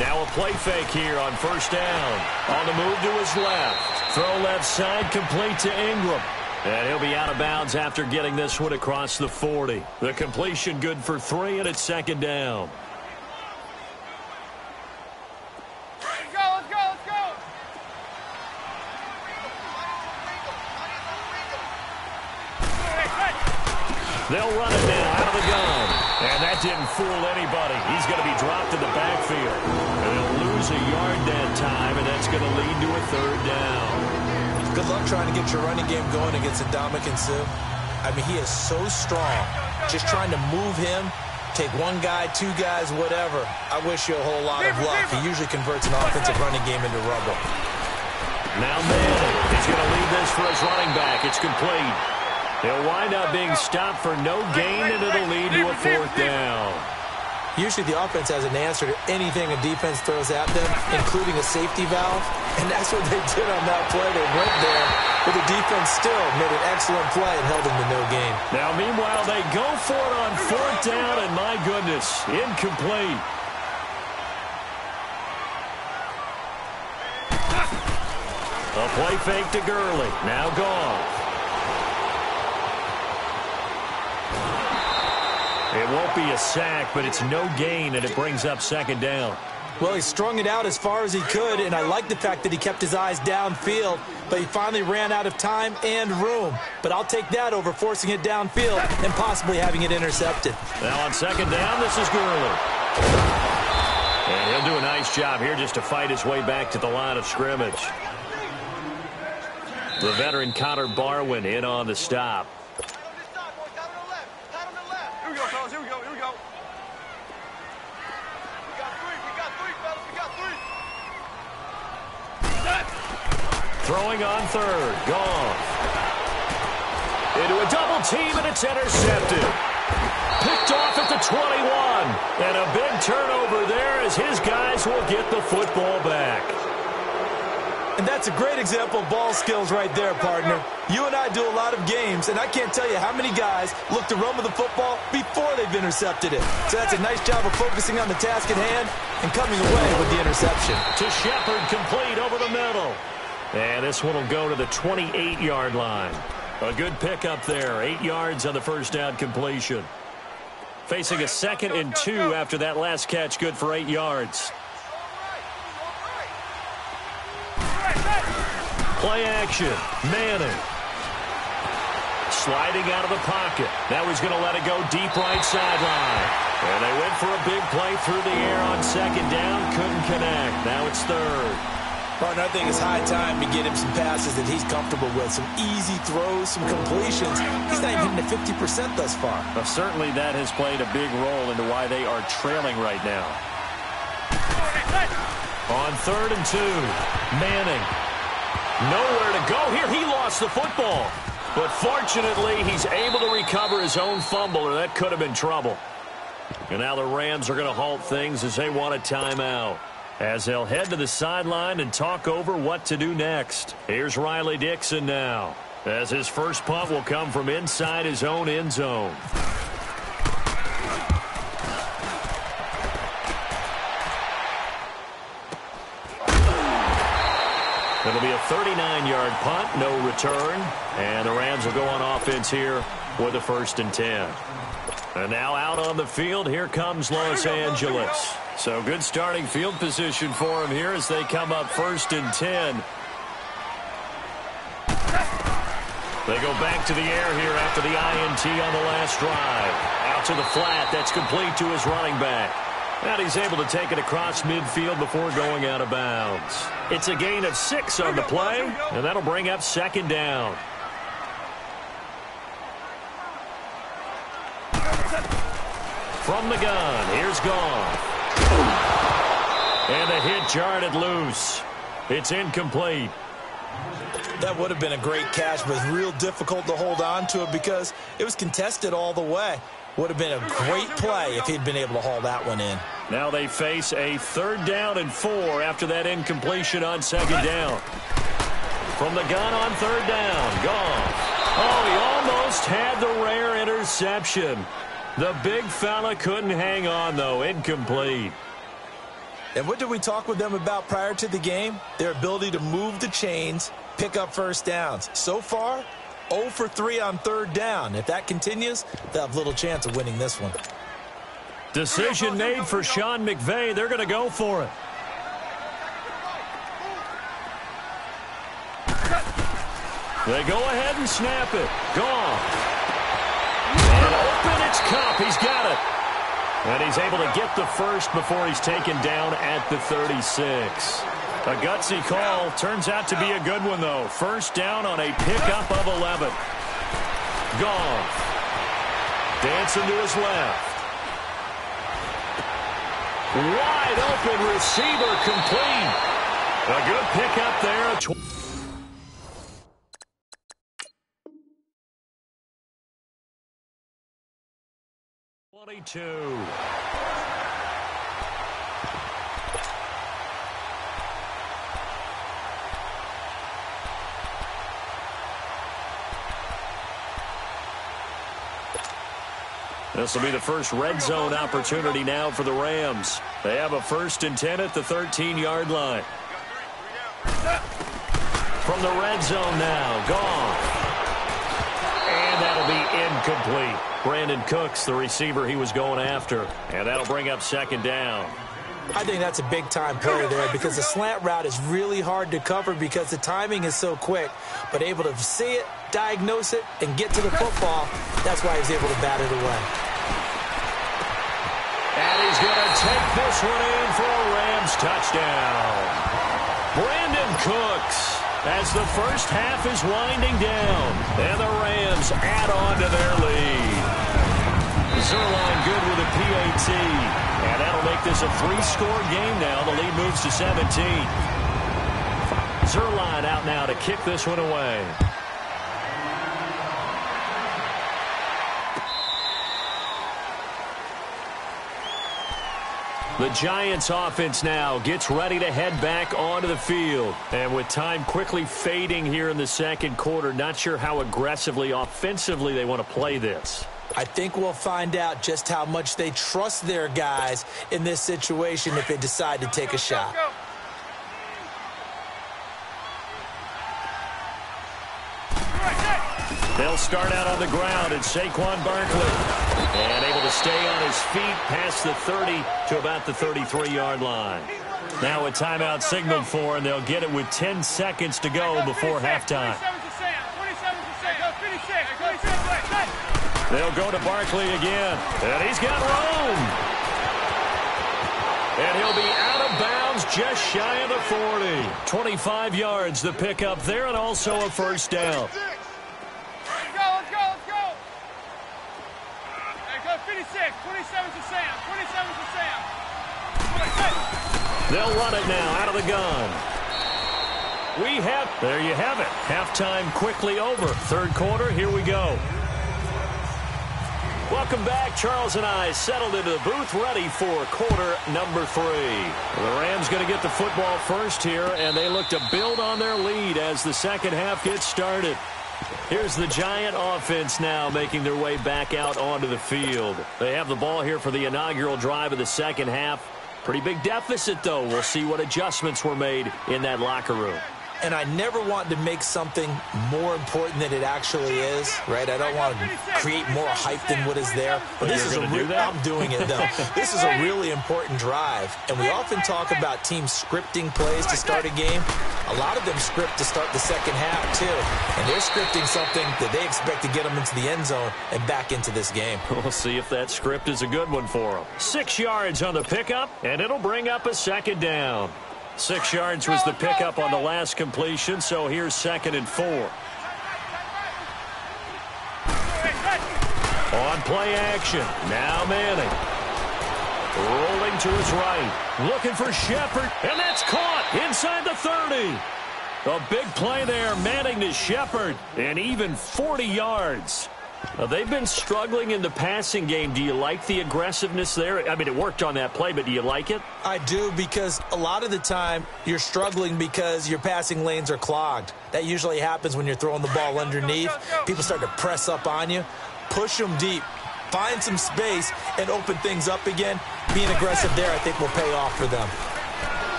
Now a play fake here on first down. On the move to his left. Throw left side, complete to Ingram. And he'll be out of bounds after getting this one across the 40. The completion good for 3, and it's second down. Let's go, let's go, let's go. They'll run it now out of the gun. And that didn't fool anybody. He's going to be dropped in the backfield. And they'll lose a yard that time, and that's going to lead to a third down. Good luck trying to get your running game going against Ndamukong Suh. I mean, he is so strong. Just trying to move him, take one guy, 2 guys, whatever. I wish you a whole lot of luck. He usually converts an offensive running game into rubble. Now Madden is going to lead this for his running back. It's complete. He'll wind up being stopped for no gain, and it'll lead to a 4th down. Usually the offense has an answer to anything a defense throws at them, including a safety valve, and that's what they did on that play. They went there, but the defense still made an excellent play and held them to no gain. Now, meanwhile, they go for it on 4th down, and my goodness, incomplete. A play fake to Gurley. Now gone. It won't be a sack, but it's no gain, and it brings up second down. Well, he strung it out as far as he could, and I like the fact that he kept his eyes downfield, but he finally ran out of time and room. But I'll take that over forcing it downfield and possibly having it intercepted. Now on second down, this is Gurley. And he'll do a nice job here just to fight his way back to the line of scrimmage. The veteran Connor Barwin in on the stop. Throwing on third. Gone. Into a double team, and it's intercepted. Picked off at the 21. And a big turnover there as his guys will get the football back. And that's a great example of ball skills right there, partner. You and I do a lot of games, and I can't tell you how many guys look to run with the football before they've intercepted it. So that's a nice job of focusing on the task at hand and coming away with the interception. To Shepard, complete over the middle. And this one will go to the 28-yard line. A good pickup there. 8 yards on the first down completion. Facing a 2nd and 2 after that last catch, good for 8 yards. Play action. Manning. Sliding out of the pocket. Now he's going to let it go deep right sideline. And they went for a big play through the air on second down. Couldn't connect. Now it's third. Partner, I think it's high time to get him some passes that he's comfortable with. Some easy throws, some completions. He's not even hitting the 50% thus far. Well, certainly that has played a big role into why they are trailing right now. On 3rd and 2, Manning. Nowhere to go here. He lost the football. But fortunately, he's able to recover his own fumble, or that could have been trouble. And now the Rams are going to halt things as they want a timeout, as they'll head to the sideline and talk over what to do next. Here's Riley Dixon now, as his first punt will come from inside his own end zone. It'll be a 39-yard punt, no return, and the Rams will go on offense here with a 1st and 10. And now out on the field, here comes Los Angeles. So good starting field position for him here as they come up 1st and 10. They go back to the air here after the INT on the last drive. Out to the flat, that's complete to his running back. And he's able to take it across midfield before going out of bounds. It's a gain of 6 on the play, and that'll bring up second down. From the gun, here's Goff. And the hit jarred it loose. It's incomplete. That would have been a great catch, but real difficult to hold on to it because it was contested all the way. Would have been a great play if he'd been able to haul that one in. Now they face a 3rd down and 4 after that incompletion on second down. From the gun on 3rd down, Goff. Oh, he almost had the rare interception. The big fella couldn't hang on, though. Incomplete. And what did we talk with them about prior to the game? Their ability to move the chains, pick up first downs. So far, 0 for 3 on third down. If that continues, they'll have little chance of winning this one. Decision made for Sean McVay. They're going to go for it. They go ahead and snap it. Gone. And open, it's Cup. He's got it. And he's able to get the first before he's taken down at the 36. A gutsy call. Turns out to be a good one, though. First down on a pickup of 11. Gone. Dancing to his left. Wide open receiver complete. A good pickup there. 22. This will be the first red zone opportunity now for the Rams. They have a 1st and 10 at the 13-yard line. From the red zone now, gone. And that'll be incomplete. Brandon Cooks, the receiver he was going after. And that'll bring up 2nd down. I think that's a big-time play there because the slant route is really hard to cover because the timing is so quick. But able to see it, diagnose it, and get to the football, that's why he's able to bat it away. And he's going to take this one in for a Rams touchdown. Brandon Cooks, as the first half is winding down, and the Rams add on to their lead. Zerline good with a PAT, and that'll make this a 3-score game now. The lead moves to 17. Zerline out now to kick this one away. The Giants offense now gets ready to head back onto the field. And with time quickly fading here in the second quarter, not sure how aggressively, offensively they want to play this. I think we'll find out just how much they trust their guys in this situation if they decide to take a shot. They'll start out on the ground, and Saquon Barkley. And able to stay on his feet past the 30 to about the 33-yard line. Now a timeout signaled for, and they'll get it with 10 seconds to go before halftime. They'll go to Barkley again, and he's got room. And he'll be out of bounds just shy of the 40. 25 yards the pickup there, and also a first down. Let's go. There you go, 56. 27 to Sam. 27 to Sam. They'll run it now out of the gun. There you have it. Halftime quickly over. Third quarter, here we go. Welcome back. Charles and I settled into the booth ready for quarter number 3. The Rams going to get the football first here, and they look to build on their lead as the second half gets started. Here's the Giant offense now making their way back out onto the field. They have the ball here for the inaugural drive of the second half. Pretty big deficit, though. We'll see what adjustments were made in that locker room. And I never want to make something more important than it actually is, right? I don't want to create more hype than what is there. But this is I'm doing it, though. This is a really important drive. And we often talk about teams scripting plays to start a game. A lot of them script to start the second half, too. And they're scripting something that they expect to get them into the end zone and back into this game. We'll see if that script is a good one for them. 6 yards on the pickup, and it'll bring up a second down. 6 yards was the pickup on the last completion, so here's 2nd and 4. On play action, now Manning. Rolling to his right, looking for Shepard, and that's caught inside the 30. A big play there, Manning to Shepard, and even 40 yards. They've been struggling in the passing game. Do you like the aggressiveness there? I mean, it worked on that play, but do you like it? I do, because a lot of the time you're struggling because your passing lanes are clogged. That usually happens when you're throwing the ball underneath. People start to press up on you. Push them deep. Find some space and open things up again. Being aggressive there, I think, will pay off for them.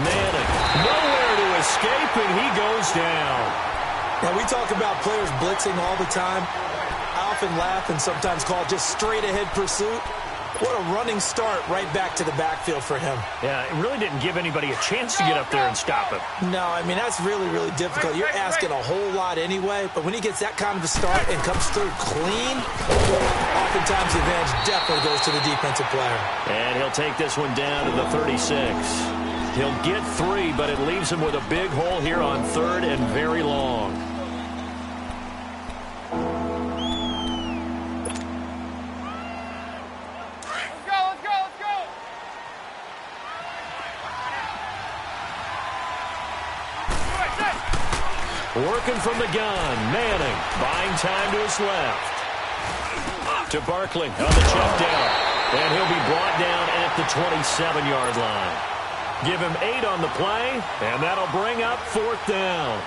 Manning, nowhere to escape, and he goes down. Now, we talk about players blitzing all the time. I often laugh and sometimes call it just straight-ahead pursuit. What a running start right back to the backfield for him. Yeah, it really didn't give anybody a chance to get up there and stop him. No, I mean, that's really, really difficult. You're asking a whole lot anyway, but when he gets that kind of a start and comes through clean, oftentimes the advantage definitely goes to the defensive player. And he'll take this one down to the 36. He'll get 3, but it leaves him with a big hole here on 3rd and very long. Working from the gun, Manning buying time to his left. To Barkley on the check down. And he'll be brought down at the 27-yard line. Give him 8 on the play, and that'll bring up 4th down.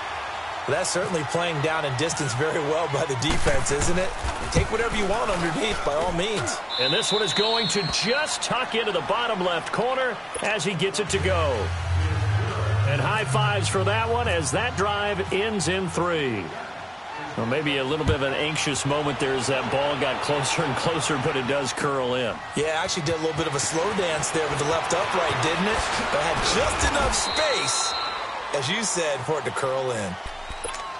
That's certainly playing down and distance very well by the defense, isn't it? Take whatever you want underneath, by all means. And this one is going to just tuck into the bottom left corner as he gets it to go. And high fives for that one as that drive ends in 3. Well, maybe a little bit of an anxious moment there as that ball got closer and closer, but it does curl in. Yeah, actually did a little bit of a slow dance there with the left upright, didn't it? But had just enough space, as you said, for it to curl in.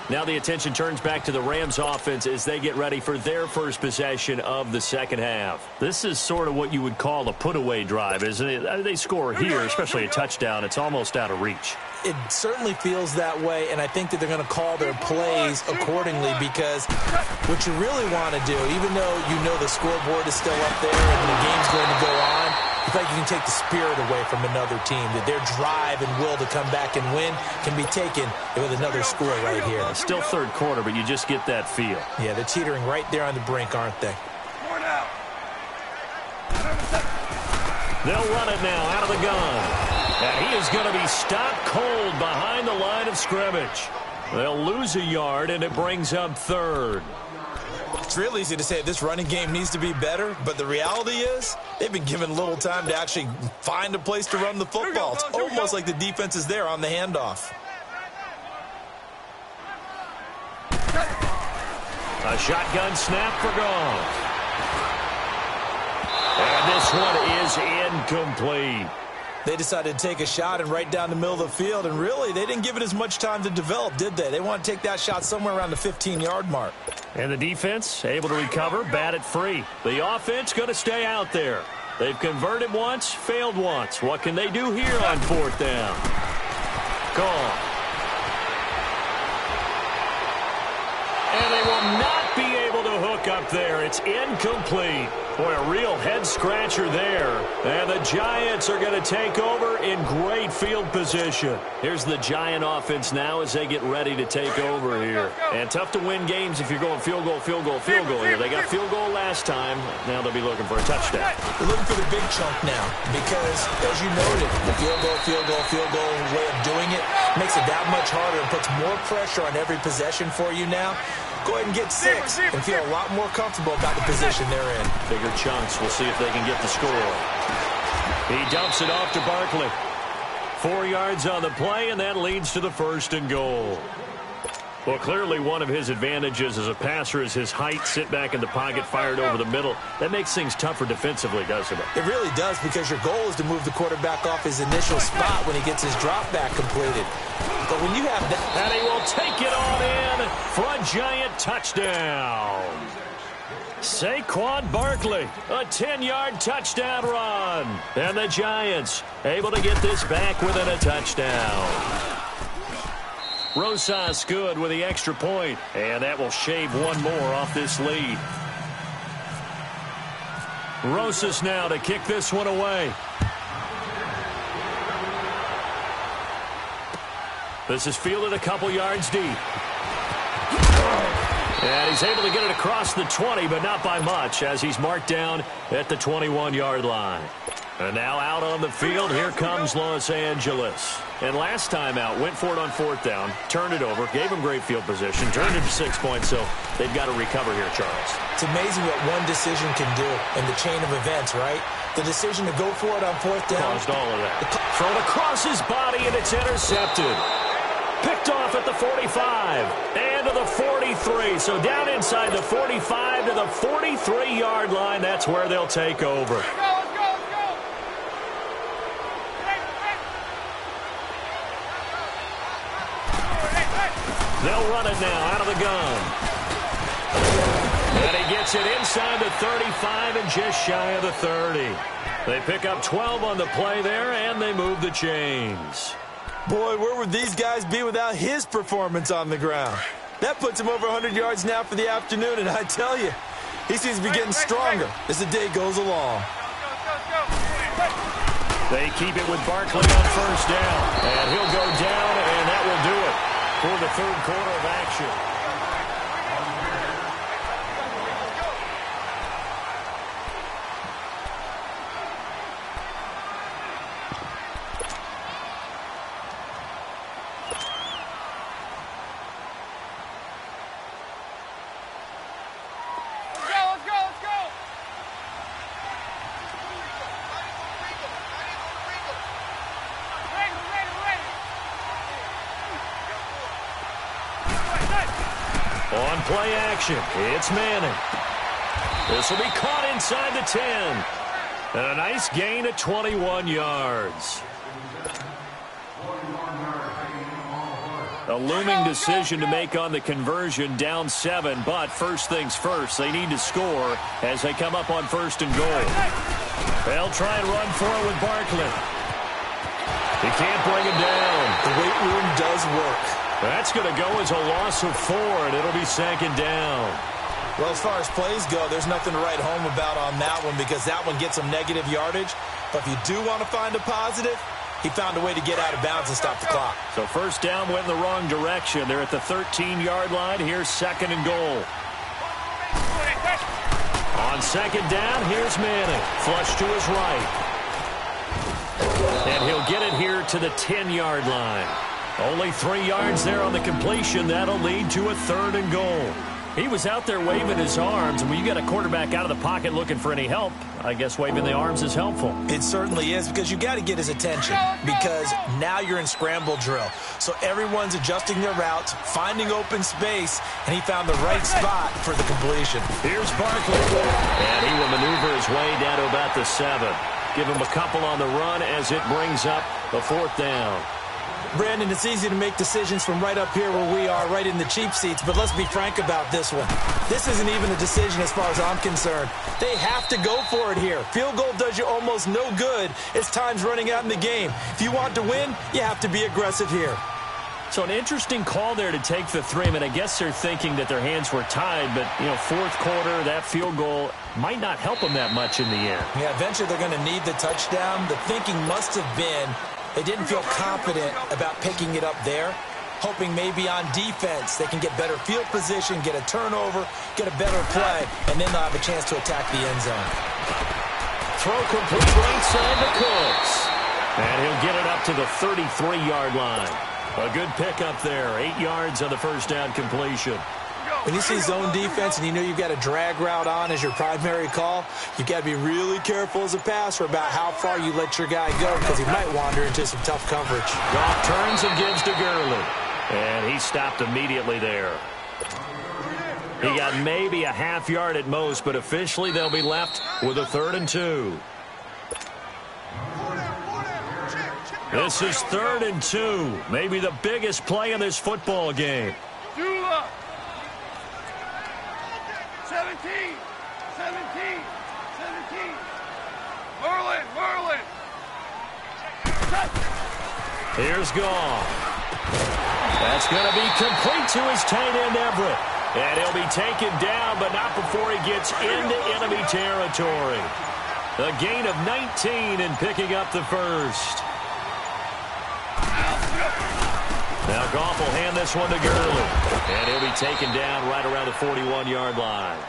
Now the attention turns back to the Rams offense as they get ready for their first possession of the second half. This is sort of what you would call a put-away drive, isn't it? They score here, especially a touchdown. It's almost out of reach. It certainly feels that way, and I think that they're going to call their plays accordingly because what you really want to do, even though you know the scoreboard is still up there and the game's going to go on, you feel like you can take the spirit away from another team, that their drive and will to come back and win can be taken with another score right here. It's still third quarter, but you just get that feel. Yeah, they're teetering right there on the brink, aren't they? They'll run it now out of the gun. And he is going to be stopped cold behind the line of scrimmage. They'll lose a yard, and it brings up 3rd. It's real easy to say this running game needs to be better, but the reality is they've been given little time to actually find a place to run the football. It's almost like the defense is there on the handoff. A shotgun snap for Goff. And this one is incomplete. They decided to take a shot and right down the middle of the field, and really, they didn't give it as much time to develop, did they? They want to take that shot somewhere around the 15-yard mark. And the defense able to recover, bat it free. The offense going to stay out there. They've converted once, failed once. What can they do here on 4th down? Gone. And they will not be able to hook up there. It's incomplete. Boy, a real head-scratcher there. And the Giants are going to take over in great field position. Here's the Giant offense now as they get ready to take over here. And tough to win games if you're going field goal, field goal, field goal here. They got field goal last time. Now they'll be looking for a touchdown. They're looking for the big chunk now because, as you noted, the field goal way of doing it makes it that much harder and puts more pressure on every possession for you now. Go ahead and get 6 and feel a lot more comfortable about the position they're in. Bigger chunks. We'll see if they can get the score. He dumps it off to Barkley. 4 yards on the play, and that leads to the 1st and goal. Well, clearly one of his advantages as a passer is his height, sit back in the pocket, fired over the middle. That makes things tougher defensively, doesn't it? It really does because your goal is to move the quarterback off his initial spot when he gets his drop back completed. But when you have that... And he will take it on in for a Giant touchdown. Saquon Barkley, a 10-yard touchdown run. And the Giants able to get this back within a touchdown. Rosas good with the extra point, and that will shave one more off this lead. Rosas now to kick this one away. This is fielded a couple yards deep. And he's able to get it across the 20, but not by much, as he's marked down at the 21-yard line. And now out on the field, here comes Los Angeles. And last time out, went for it on 4th down, turned it over, gave them great field position, turned it to 6 points, so they've got to recover here, Charles. It's amazing what one decision can do in the chain of events, right? The decision to go for it on 4th down. Caused all of that. Thrown across his body, and it's intercepted. Picked off at the 45 and to the 43. So down inside the 45 to the 43-yard line. That's where they'll take over. Let's go. They'll run it now out of the gun. And he gets it inside the 35 and just shy of the 30. They pick up 12 on the play there, and they move the chains. Boy, where would these guys be without his performance on the ground? That puts him over 100 yards now for the afternoon, and I tell you, he seems to be getting stronger as the day goes along. They keep it with Barkley on 1st down, and he'll go down, and that will do it for the 3rd quarter of action. On play action, it's Manning. This will be caught inside the 10. And a nice gain at 21 yards. A looming decision to make on the conversion, down 7. But first things first, they need to score as they come up on 1st and goal. They'll try and run for it with Barkley. He can't bring him down. The weight room does work. That's going to go as a loss of 4, and it'll be 2nd down. Well, as far as plays go, there's nothing to write home about on that one because that one gets some negative yardage. But if you do want to find a positive, he found a way to get out of bounds and stop the clock. So 1st down went in the wrong direction. They're at the 13-yard line. Here's 2nd and goal. On 2nd down, here's Manning. Flush to his right. And he'll get it here to the 10-yard line. Only 3 yards there on the completion. That'll lead to a 3rd and goal. He was out there waving his arms, and when you get a quarterback out of the pocket looking for any help, I guess waving the arms is helpful. It certainly is because you got to get his attention because now you're in scramble drill. So everyone's adjusting their routes, finding open space, and he found the right spot for the completion. Here's Barkley, and he will maneuver his way down to about the 7. Give him a couple on the run as it brings up the 4th down. Brandon, it's easy to make decisions from right up here where we are, right in the cheap seats, but let's be frank about this one. This isn't even a decision as far as I'm concerned. They have to go for it here. Field goal does you almost no good as time's running out in the game. If you want to win, you have to be aggressive here. So an interesting call there to take the 3. I mean, I guess they're thinking that their hands were tied, but, 4th quarter, that field goal might not help them that much in the end. Yeah, eventually they're going to need the touchdown. The thinking must have been they didn't feel confident about picking it up there, hoping maybe on defense they can get better field position, get a turnover, get a better play, and then they'll have a chance to attack the end zone. Throw complete right side to Cooks. And he'll get it up to the 33-yard line. A good pickup there. 8 yards on the 1st down completion. When you see zone defense and you know you've got a drag route on as your primary call, you've got to be really careful as a passer about how far you let your guy go because he might wander into some tough coverage. Goff turns and gives to Gurley. And he stopped immediately there. He got maybe a half yard at most, but officially they'll be left with a 3rd and 2. This is 3rd and 2. Maybe the biggest play in this football game. 17. Merlin. Here's Goff. That's going to be complete to his tight end, Everett. And he'll be taken down, but not before he gets into enemy territory. A gain of 19 and picking up the 1st. Now Goff will hand this one to Gurley. And he'll be taken down right around the 41-yard line.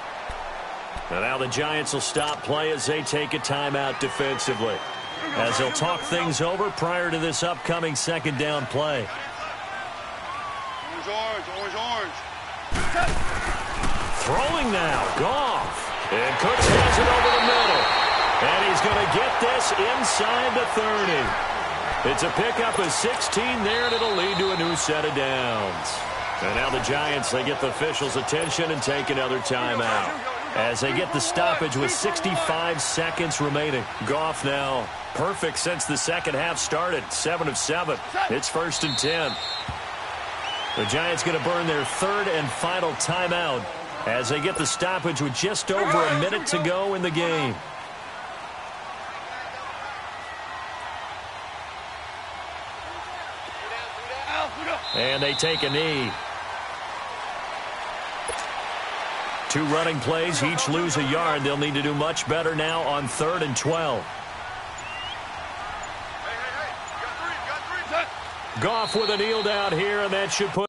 And now the Giants will stop play as they take a timeout defensively. as he'll talk things over prior to this upcoming second down play. Orange. Throwing now, Goff. And Cooks has it over the middle. And he's going to get this inside the 30. It's a pickup of 16 there, and it'll lead to a new set of downs. And now the Giants, they get the officials' attention and take another timeout as they get the stoppage with 65 seconds remaining. Goff now perfect since the second half started, 7 of 7. It's 1st and 10. The Giants going to burn their third and final timeout as they get the stoppage with just over a minute to go in the game. And they take a knee. 2 running plays, each lose a yard. They'll need to do much better now on 3rd and 12. Goff with a kneel down here, and that should put...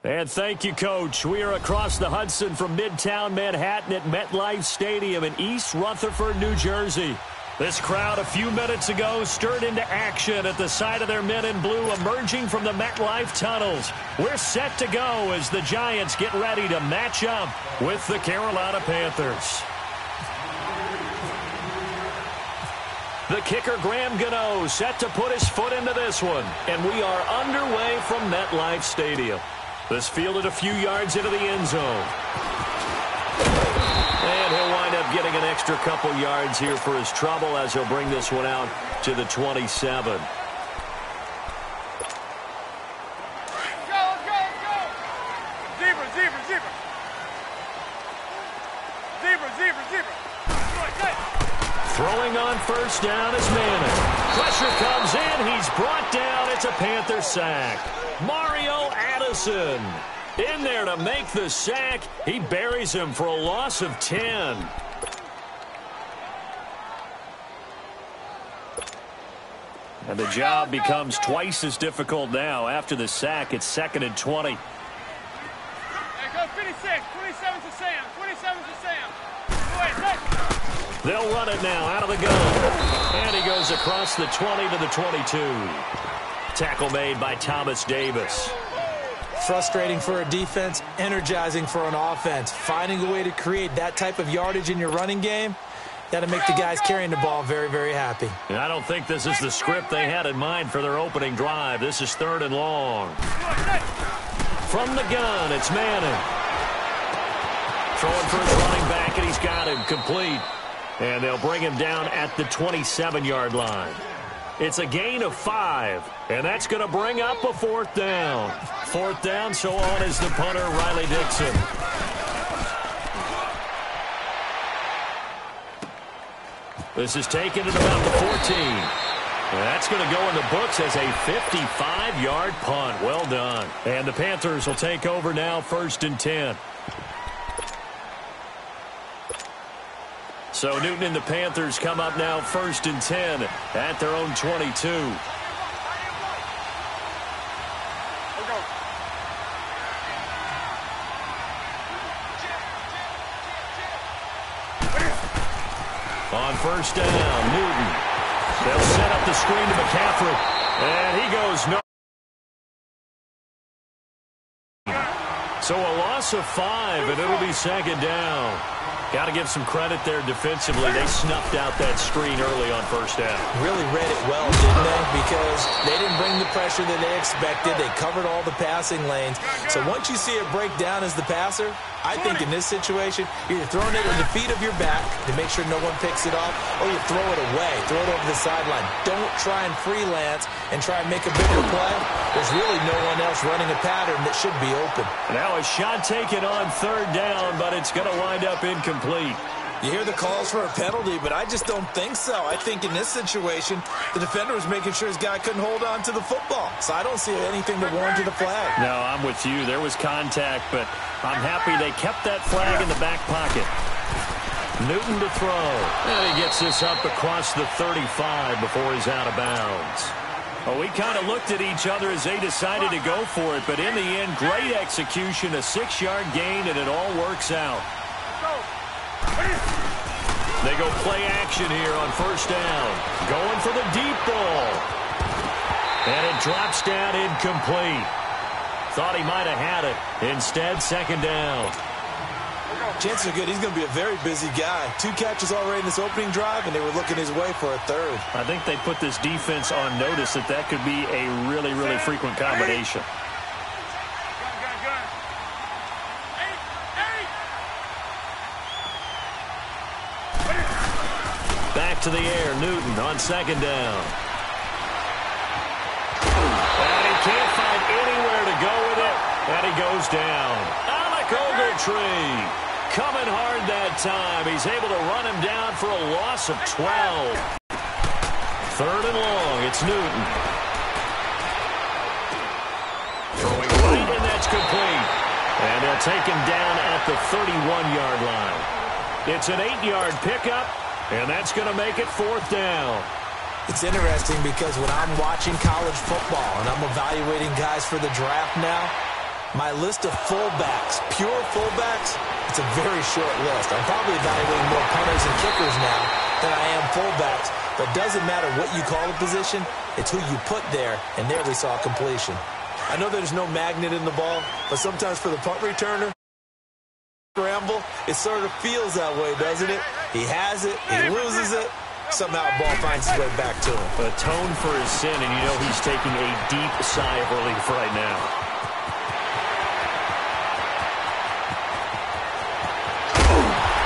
And thank you, Coach. We are across the Hudson from Midtown Manhattan at MetLife Stadium in East Rutherford, New Jersey. This crowd a few minutes ago stirred into action at the side of their men in blue emerging from the MetLife tunnels. We're set to go as the Giants get ready to match up with the Carolina Panthers. The kicker, Graham Gano, set to put his foot into this one. And we are underway from MetLife Stadium. This fielded a few yards into the end zone. And he'll wind up getting an extra couple yards here for his trouble as he'll bring this one out to the 27. Let's go. Zebra. Throwing on first down is Madden. Pressure comes in. He's brought down. It's a Panther sack. Mario Addison in there to make the sack. He buries him for a loss of 10. And the job becomes twice as difficult now. After the sack, it's 2nd and 20. There goes 56. 27 to Sam. 27 to Sam. They'll run it now out of the gun. And he goes across the 20 to the 22. Tackle made by Thomas Davis. Frustrating for a defense, energizing for an offense. Finding a way to create that type of yardage in your running game, that'll make the guys carrying the ball very, very happy. And I don't think this is the script they had in mind for their opening drive. This is 3rd and long. From the gun, it's Manning. Throwing for his running back, and he's got him complete. And they'll bring him down at the 27-yard line. It's a gain of 5, and that's going to bring up a 4th down. 4th down, so on is the punter, Riley Dixon. This is taken at about the 14. And that's going to go in the books as a 55-yard punt. Well done. And the Panthers will take over now, 1st and 10. So Newton and the Panthers come up now 1st and 10 at their own 22. On 1st down, Newton. They'll set up the screen to McCaffrey. And he goes no. So a loss of 5, and it'll be 2nd down. Got to give some credit there defensively. They snuffed out that screen early on 1st down. Really read it well, didn't they? Because they didn't bring the pressure that they expected. They covered all the passing lanes. So once you see it break down as the passer, I think in this situation, you're throwing it at the feet of your back to make sure no one picks it off, or you throw it away, throw it over the sideline. Don't try and freelance and try and make a bigger play. There's really no one else running a pattern that should be open. Now a shot taken on 3rd down, but it's going to wind up incomplete. You hear the calls for a penalty, but I just don't think so. I think in this situation, the defender was making sure his guy couldn't hold on to the football. So I don't see anything that warranted a flag. No, I'm with you. There was contact, but I'm happy they kept that flag in the back pocket. Newton to throw. And he gets this up across the 35 before he's out of bounds. Well, we kind of looked at each other as they decided to go for it, but in the end, great execution, a 6-yard gain, and it all works out. They go play action here on 1st down. Going for the deep ball. And it drops down incomplete. Thought he might have had it. Instead, 2nd down. Chances are good. He's going to be a very busy guy. 2 catches already in this opening drive, and they were looking his way for a 3rd. I think they put this defense on notice that that could be a really, really frequent combination. Back to the air, Newton on 2nd down. And he can't find anywhere to go with it, and he goes down. Alec Ogletree coming hard that time. He's able to run him down for a loss of 12. 3rd and long, it's Newton. Throwing right, and that's complete. And they'll take him down at the 31-yard line. It's an 8-yard pickup. And that's going to make it 4th down. It's interesting because when I'm watching college football and I'm evaluating guys for the draft now, my list of fullbacks, pure fullbacks, it's a very short list. I'm probably evaluating more punters and kickers now than I am fullbacks. But it doesn't matter what you call a position, it's who you put there, and there we saw completion. I know there's no magnet in the ball, but sometimes for the punt returner, scramble, it sort of feels that way, doesn't it? He has it, he loses it, somehow the ball finds its way back to him. Atone for his sin, and you know he's taking a deep sigh of relief right now.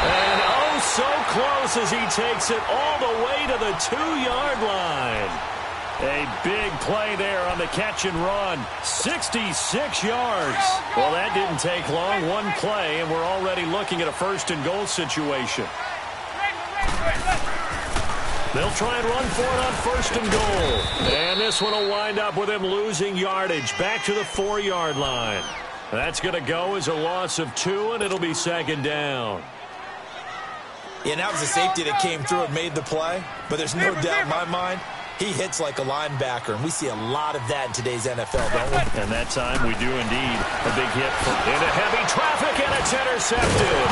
And oh, so close as he takes it all the way to the 2-yard line. A big play there on the catch and run. 66 yards. Well, that didn't take long. One play, and we're already looking at a 1st and goal situation. They'll try and run for it on 1st and goal. And this one will wind up with him losing yardage back to the 4-yard line. That's going to go as a loss of 2, and it'll be 2nd down. Yeah, that was a safety that came through and made the play. But there's no doubt in my mind, he hits like a linebacker, and we see a lot of that in today's NFL, don't we? And that time we do indeed. A big hit into heavy traffic, and it's intercepted.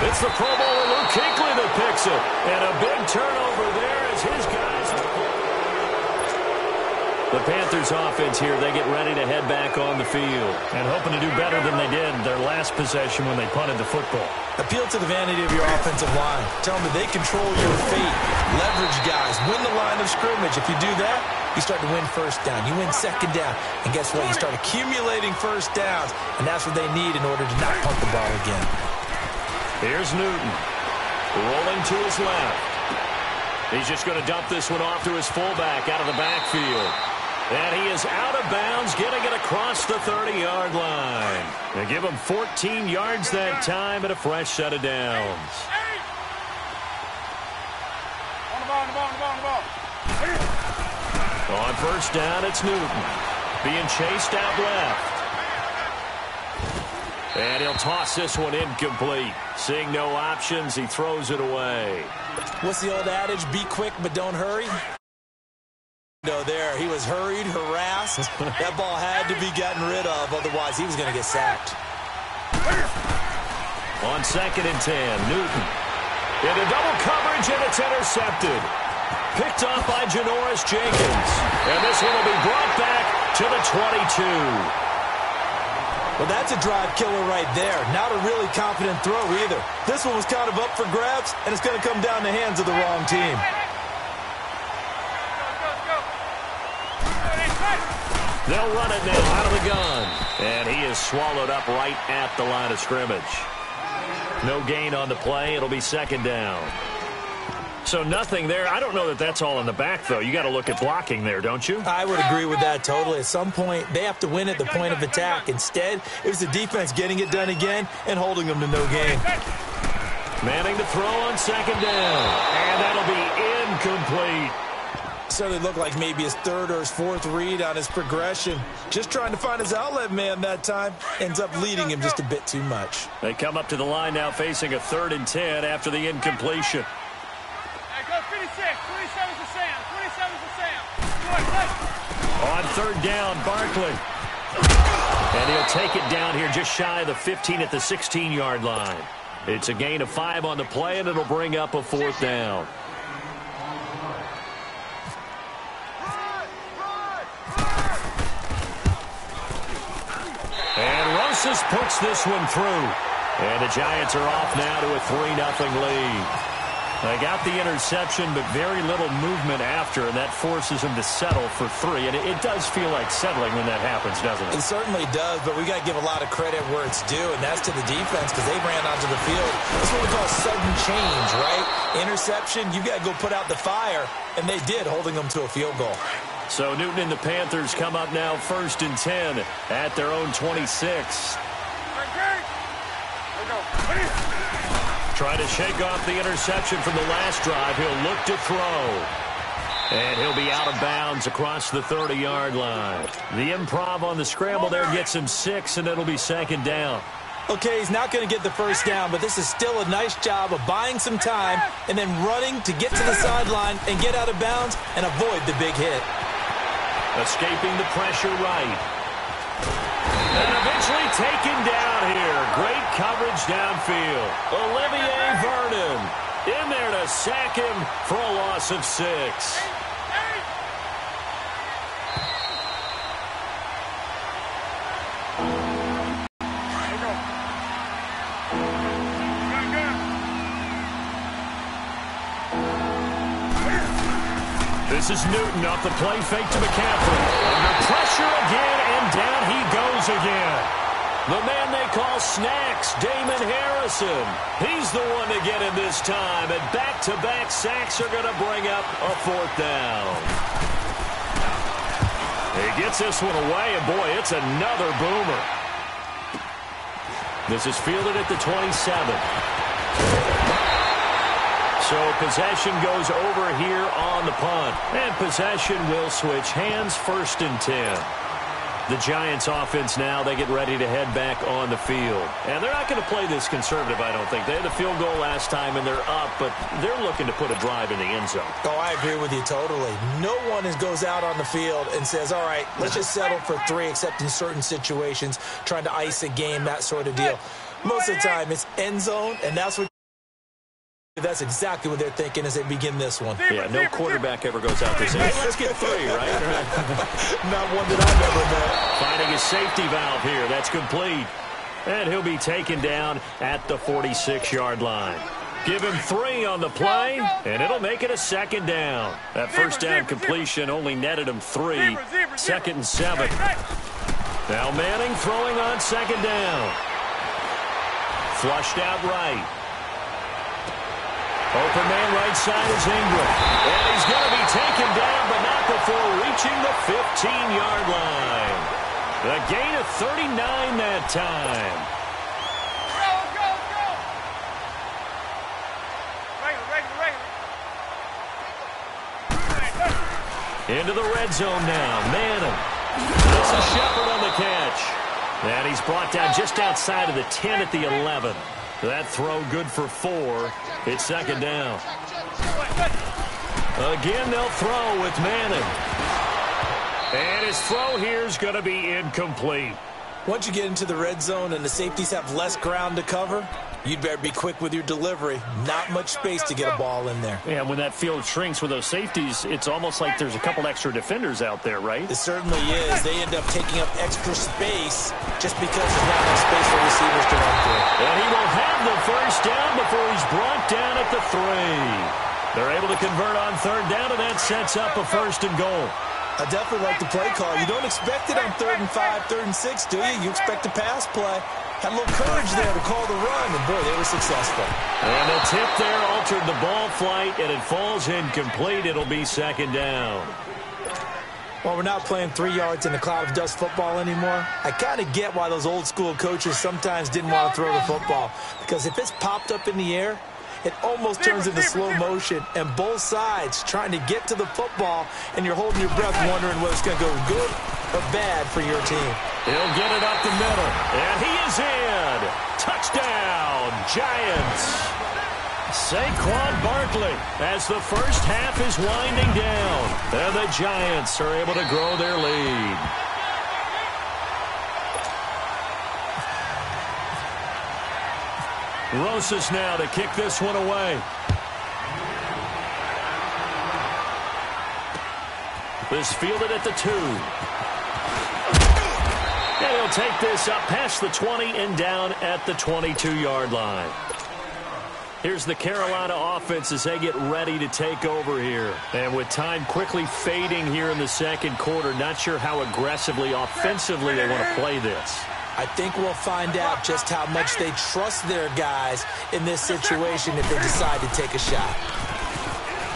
It's the Pro Bowler Luke Kuechly that picks it. And a big turnover there as his guys. The Panthers offense here, they get ready to head back on the field and hoping to do better than they did their last possession when they punted the football. Appeal to the vanity of your offensive line. Tell them that they control your fate. Leverage guys. Win the line of scrimmage. If you do that, you start to win 1st down. You win 2nd down. And guess what? You start accumulating 1st downs. And that's what they need in order to not punt the ball again. Here's Newton. Rolling to his left. He's just going to dump this one off to his fullback out of the backfield. And he is out of bounds, getting it across the 30-yard line. They give him 14 yards that time and a fresh set of downs. On first down, it's Newton. Being chased out left. And he'll toss this one incomplete. Seeing no options, he throws it away. What's the old adage? Be quick, but don't hurry. No, there. He was hurried, harassed. That ball had to be gotten rid of. Otherwise, he was going to get sacked. On 2nd and 10, Newton. Into double coverage, and it's intercepted. Picked off by Janoris Jenkins. And this one will be brought back to the 22. Well, that's a drive killer right there. Not a really confident throw either. This one was kind of up for grabs, and it's going to come down the hands of the wrong team. They'll run it now out of the gun. And he is swallowed up right at the line of scrimmage. No gain on the play. It'll be 2nd down. So nothing there. I don't know that that's all in the back, though. You got to look at blocking there, don't you? I would agree with that totally. At some point, they have to win at the point of attack. Instead, it was the defense getting it done again and holding them to no gain. Manning to throw on 2nd down. And that'll be incomplete. Certainly looked like maybe his 3rd or his 4th read on his progression. Just trying to find his outlet man that time. Ends up leading him just a bit too much. They come up to the line now facing a 3rd and 10 after the incompletion. Hey, go 56. 27's the Sam. 27's the Sam. On 3rd down, Barkley. And he'll take it down here just shy of the 15 at the 16-yard line. It's a gain of 5 on the play, and it'll bring up a 4th down. And Rosas puts this one through. And the Giants are off now to a 3-0 lead. They got the interception, but very little movement after, and that forces them to settle for 3. And it does feel like settling when that happens, doesn't it? It certainly does, but we got to give a lot of credit where it's due, and that's to the defense because they ran onto the field. That's what we call sudden change, right? Interception, you got to go put out the fire, and they did, holding them to a field goal. So Newton and the Panthers come up now 1st and 10 at their own 26. Try to shake off the interception from the last drive. He'll look to throw. And he'll be out of bounds across the 30-yard line. The improv on the scramble there gets him 6, and it'll be 2nd down. Okay, he's not going to get the first down, but this is still a nice job of buying some time and then running to get to the sideline and get out of bounds and avoid the big hit. Escaping the pressure right. And eventually taken down here. Great coverage downfield. Olivier Vernon in there to sack him for a loss of 6. This is Newton off the play fake to McCaffrey. Under pressure again, and down he goes again. The man they call Snacks, Damon Harrison. He's the one to get him this time, and back-to-back sacks are going to bring up a 4th down. He gets this one away, and boy, it's another boomer. This is fielded at the 27. So possession goes over here on the punt. And possession will switch hands, 1st and 10. The Giants offense now, they get ready to head back on the field. And they're not going to play this conservative, I don't think. They had a field goal last time, and they're up, but they're looking to put a drive in the end zone. Oh, I agree with you totally. No one goes out on the field and says, all right, let's just settle for 3, except in certain situations, trying to ice a game, that sort of deal. Most of the time, it's end zone, and that's exactly what they're thinking as they begin this one. Yeah, no quarterback ever goes out there saying, hey, let's get 3, right? Not one that I've ever met. Finding a safety valve here. That's complete. And he'll be taken down at the 46-yard line. Give him 3 on the play, and it'll make it a 2nd down. That first down completion only netted him 3. 2nd and 7. Now Manning throwing on 2nd down. Flushed out right. Open man right side is Ingram. And he's going to be taken down, but not before reaching the 15-yard line. The gain of 39 that time. Into the red zone now. Madden. This is Shepard on the catch. And he's brought down just outside of the 10 at the 11. That throw good for 4. It's second down. Again, they'll throw with Madden. And his throw here is going to be incomplete. Once you get into the red zone and the safeties have less ground to cover, you'd better be quick with your delivery. Not much space to get a ball in there. Yeah, when that field shrinks with those safeties, it's almost like there's a couple extra defenders out there, right? It certainly is. They end up taking up extra space just because there's not enough space for receivers to run through. And he will have the first down before he's brought down at the 3. They're able to convert on third down, and that sets up a first and goal. I definitely like the play call. You don't expect it on 3rd and 5, 3rd and 6, do you? You expect a pass play. Had a little courage there to call the run, and boy, they were successful. And the tip there altered the ball flight, and it falls incomplete. It'll be second down. Well, we're not playing 3 yards in a cloud of dust football anymore. I kind of get why those old school coaches sometimes didn't want to throw the football, because if it's popped up in the air, it almost turns into slow motion, and both sides trying to get to the football, and you're holding your breath wondering whether it's going to go good or bad for your team. He'll get it up the middle, and he is in. Touchdown, Giants. Saquon Barkley as the first half is winding down, and the Giants are able to grow their lead. Rosas now to kick this one away. This fielded at the 2. And he'll take this up past the 20 and down at the 22-yard line. Here's the Carolina offense as they get ready to take over here. And with time quickly fading here in the second quarter, not sure how aggressively, offensively they want to play this. I think we'll find out just how much they trust their guys in this situation if they decide to take a shot.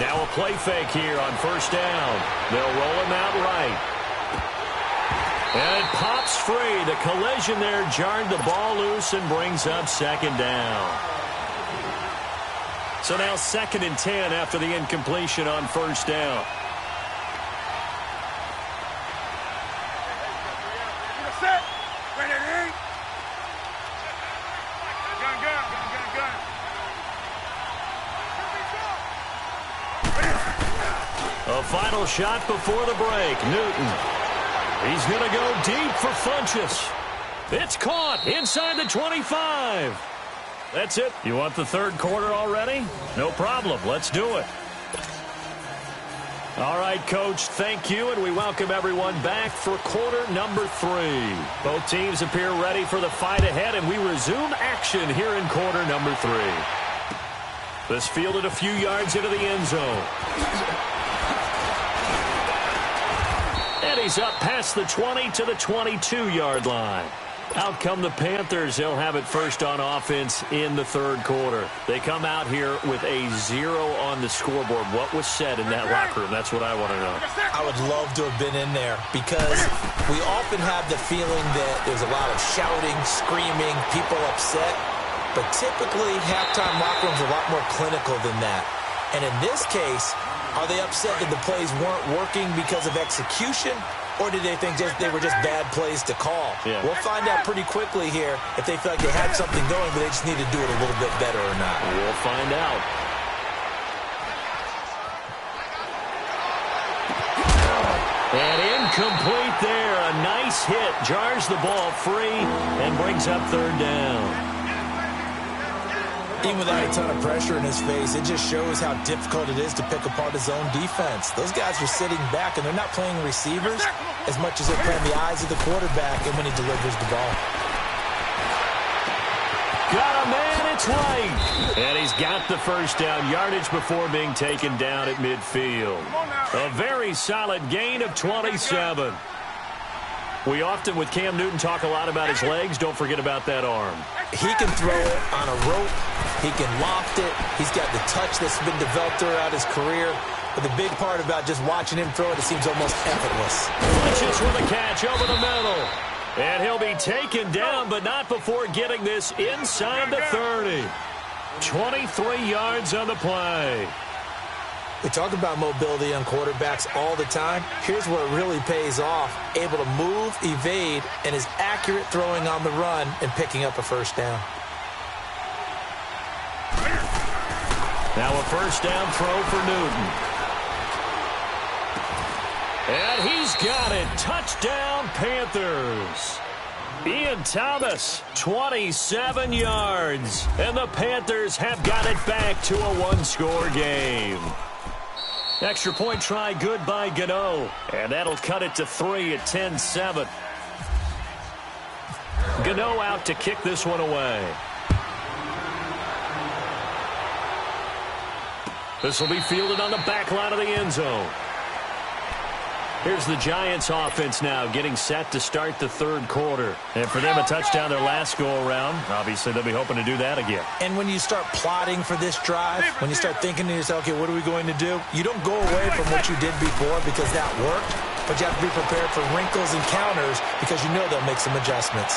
Now a play fake here on first down. They'll roll him out right. And it pops free. The collision there jarred the ball loose and brings up second down. So now 2nd and 10 after the incompletion on first down. A final shot before the break. Newton. He's going to go deep for Funchess. It's caught inside the 25. That's it. You want the third quarter already? No problem. Let's do it. All right, Coach, thank you, and we welcome everyone back for quarter number 3. Both teams appear ready for the fight ahead, and we resume action here in quarter number 3. This fielded a few yards into the end zone. And he's up past the 20 to the 22-yard line. Out come the Panthers. They'll have it first on offense in the third quarter. They come out here with a 0 on the scoreboard. What was said in that locker room? That's what I want to know. I would love to have been in there because we often have the feeling that there's a lot of shouting, screaming, people upset. But typically, halftime locker rooms are a lot more clinical than that. And in this case, are they upset that the plays weren't working because of execution? Or did they think they were just bad plays to call? Yeah. We'll find out pretty quickly here if they feel like they had something going, but they just need to do it a little bit better or not. We'll find out. And incomplete there. A nice hit. Jars the ball free and brings up third down. Even without a ton of pressure in his face, it just shows how difficult it is to pick apart his own defense. Those guys are sitting back, and they're not playing receivers as much as they're playing the eyes of the quarterback and when he delivers the ball. Got a man, it's right. And he's got the first down. Yardage before being taken down at midfield. A very solid gain of 27. We often, with Cam Newton, talk a lot about his legs. Don't forget about that arm. He can throw it on a rope, He can loft it. He's got the touch that's been developed throughout his career. But the big part about just watching him throw it, it seems almost effortless. Flinches with a catch over the middle. And he'll be taken down, but not before getting this inside the 30. 23 yards on the play. We talk about mobility on quarterbacks all the time. Here's where it really pays off. Able to move, evade, and is accurate throwing on the run and picking up a first down. Now a first down throw for Newton. And he's got it. Touchdown, Panthers. Ian Thomas, 27 yards. And the Panthers have got it back to a one-score game. Extra point try good by Gano. And that'll cut it to 3 at 10-7. Gano out to kick this one away. This will be fielded on the back line of the end zone. Here's the Giants offense now getting set to start the third quarter. And for them, a touchdown their last go-around. Obviously, they'll be hoping to do that again. And when you start plotting for this drive, when you start thinking to yourself, okay, what are we going to do? You don't go away from what you did before because that worked, but you have to be prepared for wrinkles and counters because you know they'll make some adjustments.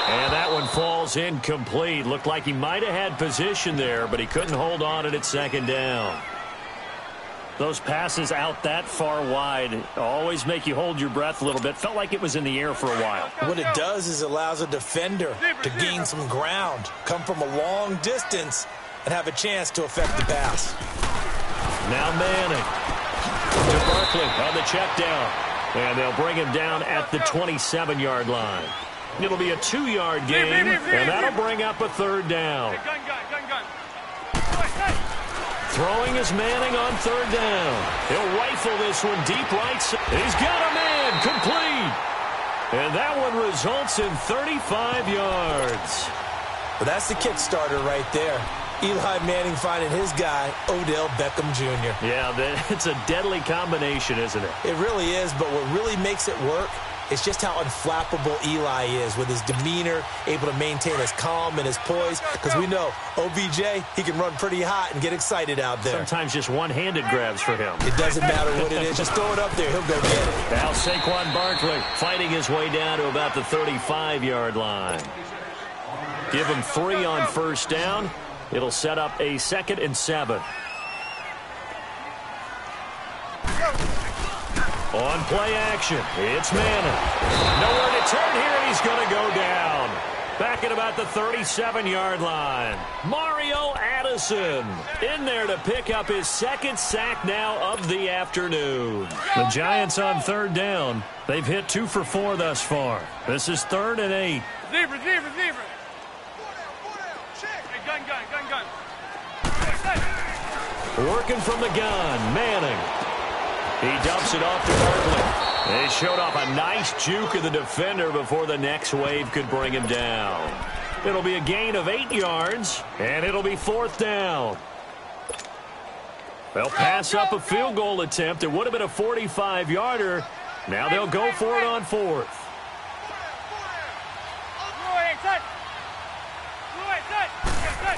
And that one falls incomplete. Looked like he might have had position there, but he couldn't hold on at second down. Those passes out that far wide always make you hold your breath a little bit. Felt like it was in the air for a while. What it does is it allows a defender to gain some ground, come from a long distance, and have a chance to affect the pass. Now Manning to Barkley on the check down. And they'll bring him down at the 27-yard line. It'll be a 2-yard gain, and that'll bring up a third down. Throwing is Manning on third down. He'll rifle this one deep right side. He's got a man complete. And that one results in 35 yards. Well, that's the kickstarter right there. Eli Manning finding his guy, Odell Beckham Jr. Yeah, it's a deadly combination, isn't it? It really is, but what really makes it work is just how unflappable Eli is with his demeanor, able to maintain his calm and his poise. Because we know OBJ, he can run pretty hot and get excited out there. Sometimes just one-handed grabs for him. It doesn't matter what it is. Just throw it up there. He'll go get it. Now Saquon Barkley fighting his way down to about the 35-yard line. Give him 3 on first down. It'll set up a 2nd and 7. On play action, it's Manning. Nowhere to turn here, he's going to go down. Back at about the 37-yard line. Mario Addison in there to pick up his 2nd sack now of the afternoon. The Giants on third down. They've hit 2 for 4 thus far. This is 3rd and 8. Receiver. Gun. Working from the gun, Manning. He dumps it off to Barkley. They showed off a nice juke of the defender before the next wave could bring him down. It'll be a gain of 8 yards, and it'll be 4th down. They'll pass up a field goal attempt. It would have been a 45-yarder. Now they'll go for it on 4th.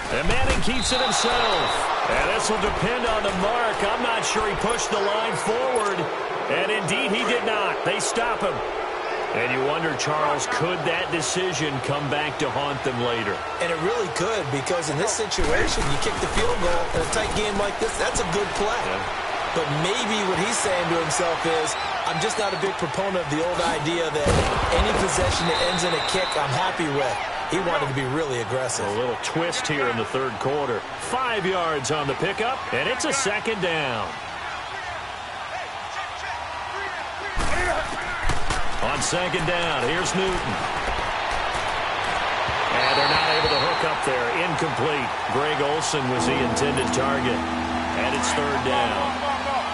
And Manning keeps it himself. And this will depend on the mark. I'm not sure he pushed the line forward. And indeed, he did not. They stop him. And you wonder, Charles, could that decision come back to haunt them later? And it really could, because in this situation, you kick the field goal in a tight game like this, that's a good play. Yeah. But maybe what he's saying to himself is, I'm just not a big proponent of the old idea that any possession that ends in a kick, I'm happy with. He wanted to be really aggressive. A little twist here in the third quarter. 5 yards on the pickup, and it's a 2nd down. On 2nd down, here's Newton. And they're not able to hook up there. Incomplete. Greg Olsen was the intended target. And it's 3rd down.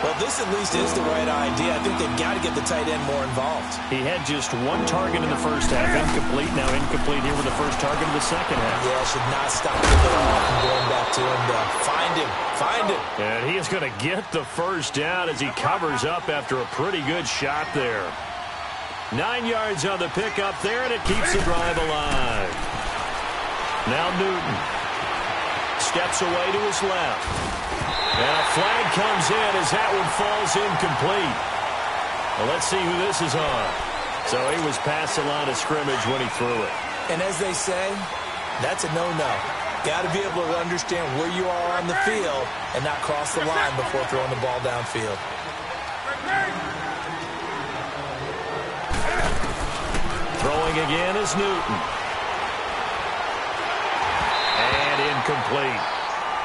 Well, this at least is the right idea. I think they've got to get the tight end more involved. He had just 1 target in the first half. Incomplete. Now incomplete here with the first target of the second half. Yeah, should not stop him from going back to him. Find him. Find him. And he is going to get the first down as he covers up after a pretty good shot there. 9 yards on the pickup there, and it keeps the drive alive. Now Newton. steps away to his left. And a flag comes in as that one falls incomplete. Well, let's see who this is on. So he was past the line of scrimmage when he threw it. And as they say, that's a no-no. Got to be able to understand where you are on the field and not cross the line before throwing the ball downfield. Throwing again is Newton. And incomplete.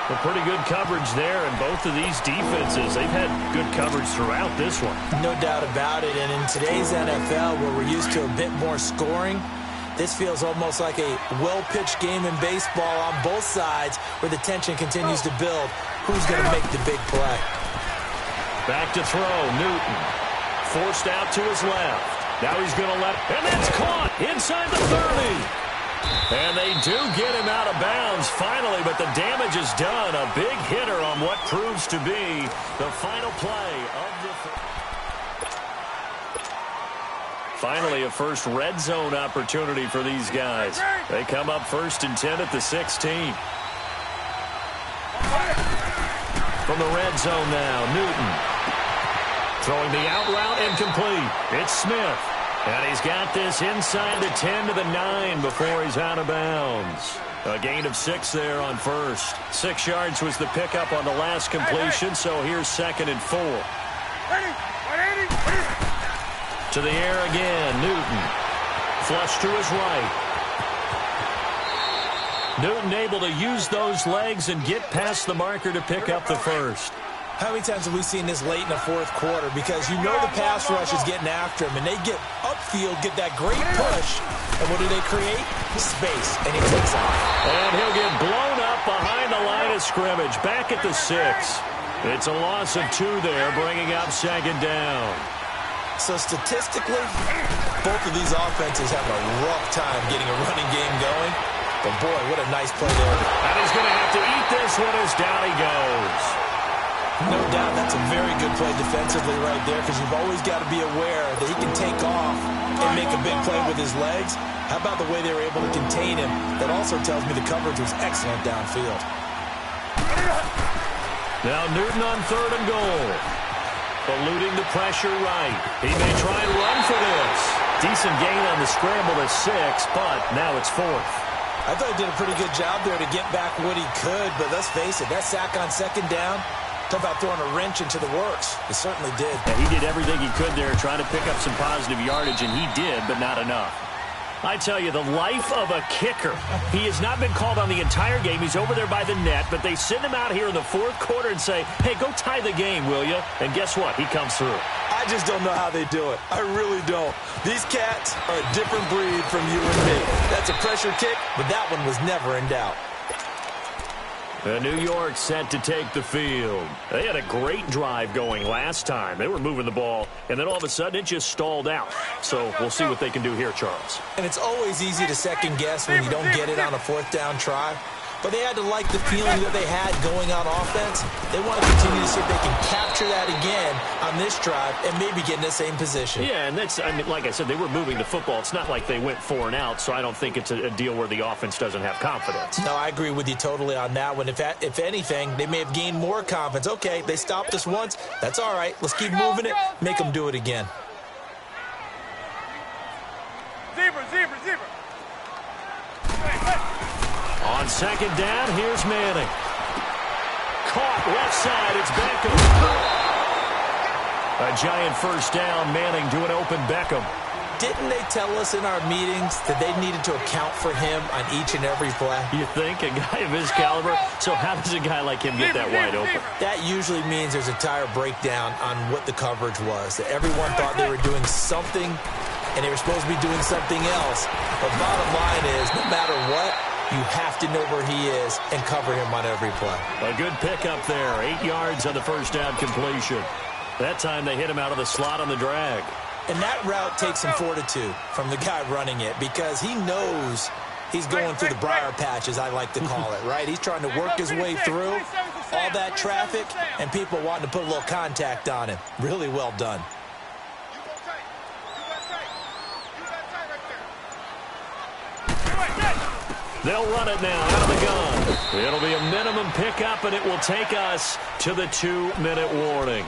A pretty good coverage there, and both of these defenses, they've had good coverage throughout this one. No doubt about it, and in today's NFL, where we're used to a bit more scoring, this feels almost like a well-pitched game in baseball on both sides where the tension continues to build. Who's going to make the big play? Back to throw, Newton. Forced out to his left. Now he's going to let, and that's caught inside the 30. And they do get him out of bounds finally, but the damage is done. A big hitter on what proves to be the final play of the... Finally, a first red zone opportunity for these guys. They come up 1st and 10 at the 16. From the red zone now, Newton. Throwing the out route and complete. It's Smith. And he's got this inside the 10 to the 9 before he's out of bounds. A gain of 6 there on first. 6 yards was the pickup on the last completion, so here's 2nd and 4. To the air again, Newton. Flush to his right. Newton able to use those legs and get past the marker to pick up the first. How many times have we seen this late in the fourth quarter? Because you know the pass rush is getting after him, and they get upfield, get that great push, and what do they create? Space, and he takes off. And he'll get blown up behind the line of scrimmage, back at the 6. It's a loss of 2 there, bringing up 2nd down. So statistically, both of these offenses have a rough time getting a running game going, but boy, what a nice play there. And he's going to have to eat this one as down he goes. No doubt that's a very good play defensively right there, because you've always got to be aware that he can take off and make a big play with his legs. How about the way they were able to contain him? That also tells me the coverage was excellent downfield. Now Newton on 3rd and goal. Eluding the pressure right. He may try and run for this. Decent gain on the scramble to 6, but now it's 4th. I thought he did a pretty good job there to get back what he could, but let's face it, that sack on 2nd down, talk about throwing a wrench into the works. He certainly did. And he did everything he could there, trying to pick up some positive yardage, and he did, but not enough. I tell you, the life of a kicker. He has not been called on the entire game. He's over there by the net, but they send him out here in the 4th quarter and say, hey, go tie the game, will you? And guess what? He comes through. I just don't know how they do it. I really don't. These cats are a different breed from you and me. That's a pressure kick, but that one was never in doubt. New York set to take the field. They had a great drive going last time. They were moving the ball, and then all of a sudden it just stalled out. So we'll see what they can do here, Charles. And it's always easy to second guess when you don't get it on a 4th down try. But they had to like the feeling that they had going on offense. They want to continue to see if they can capture that again on this drive and maybe get in the same position. Yeah, and that's, I mean, like I said, they were moving the football. It's not like they went 4 and out, so I don't think it's a deal where the offense doesn't have confidence. No, I agree with you totally on that one. If anything, they may have gained more confidence. Okay, they stopped us once. That's all right. Let's keep moving it. Make them do it again. Zebra. On 2nd down, here's Manning. Caught left side, it's Beckham. A giant first down, Manning to an open Beckham. Didn't they tell us in our meetings that they needed to account for him on each and every play? You think? A guy of his caliber? So how does a guy like him get that wide open? That usually means there's a entire breakdown on what the coverage was. That everyone thought they were doing something, and they were supposed to be doing something else. But bottom line is, no matter what, you have to know where he is and cover him on every play. A good pickup there. 8 yards on the first down completion. That time they hit him out of the slot on the drag. And that route takes some fortitude from the guy running it, because he knows he's going through the briar patch, as I like to call it, right? He's trying to work his way through all that traffic and people wanting to put a little contact on him. Really well done. They'll run it now out of the gun. It'll be a minimum pickup, and it will take us to the 2-minute warning.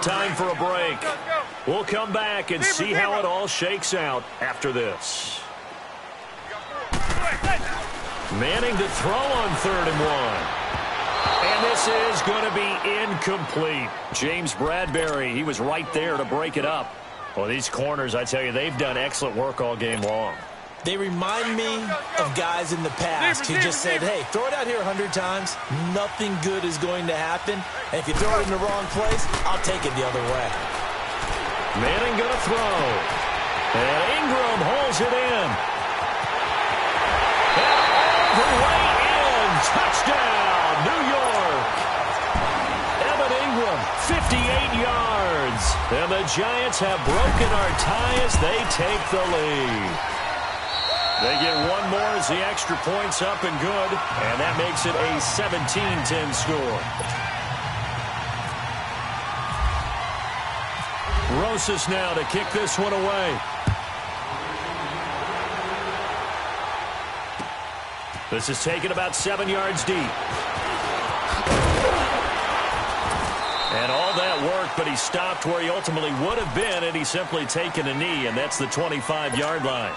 Time for a break. We'll come back and see how it all shakes out after this. Manning to throw on 3rd and 1. And this is going to be incomplete. James Bradbury, he was right there to break it up. Well, these corners, I tell you, they've done excellent work all game long. They remind me of guys in the past who just said, hey, throw it out here 100 times. Nothing good is going to happen. And if you throw it in the wrong place, I'll take it the other way. Manning going to throw. And Ingram holds it in. And all the way in. Touchdown, New York. Evan Ingram, 58 yards. And the Giants have broken our tie as they take the lead. They get one more as the extra point's up and good, and that makes it a 17-10 score. Rosas now to kick this one away. This is taken about 7 yards deep. And all that work, but he stopped where he ultimately would have been, and he's simply taken a knee, and that's the 25-yard line.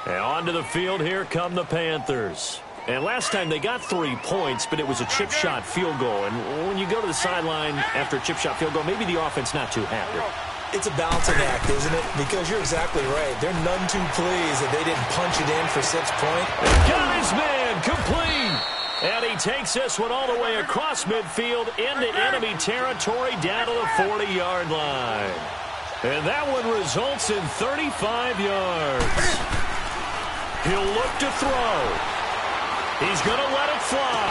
And onto the field, here come the Panthers. And last time they got 3 points, but it was a chip shot field goal. And when you go to the sideline after a chip shot field goal, maybe the offense not too happy. It's a balancing act, isn't it? Because you're exactly right. They're none too pleased that they didn't punch it in for 6 points. Got his man, complete. And he takes this one all the way across midfield into enemy territory down to the 40-yard line. And that one results in 35 yards. He'll look to throw. He's going to let it fly.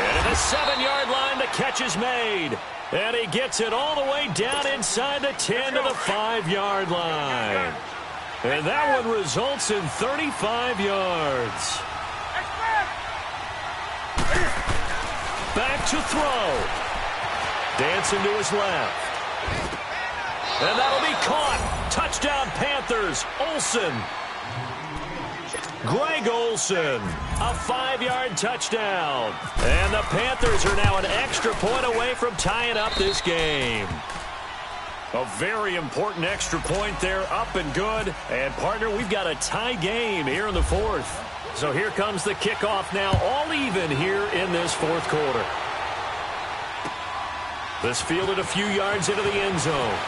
And at the 7-yard line, the catch is made. And he gets it all the way down inside the 10 to the 5-yard line. And that one results in 35 yards. Back to throw. Dancing to his left. And that'll be caught. Touchdown Panthers. Olsen. Greg Olsen, a 5-yard touchdown. And the Panthers are now an extra point away from tying up this game. A very important extra point there, up and good. And, partner, we've got a tie game here in the 4th. So here comes the kickoff now, all even here in this 4th quarter. This fielded a few yards into the end zone.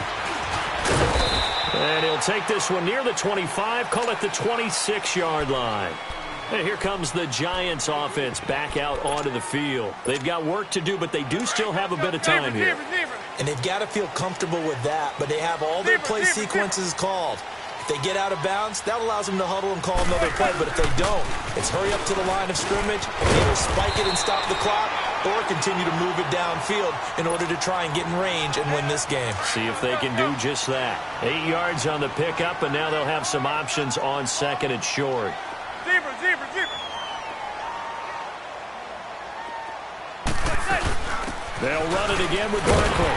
And he'll take this one near the 25, call it the 26-yard line. And here comes the Giants offense back out onto the field. They've got work to do, but they do still have a bit of time here. And they've got to feel comfortable with that, but they have all their play sequences called. If they get out of bounds, that allows them to huddle and call another play. But if they don't, it's hurry up to the line of scrimmage and either spike it and stop the clock or continue to move it downfield in order to try and get in range and win this game. See if they can do just that. 8 yards on the pickup, and now they'll have some options on 2nd and short. Zebra. They'll run it again with Barkley.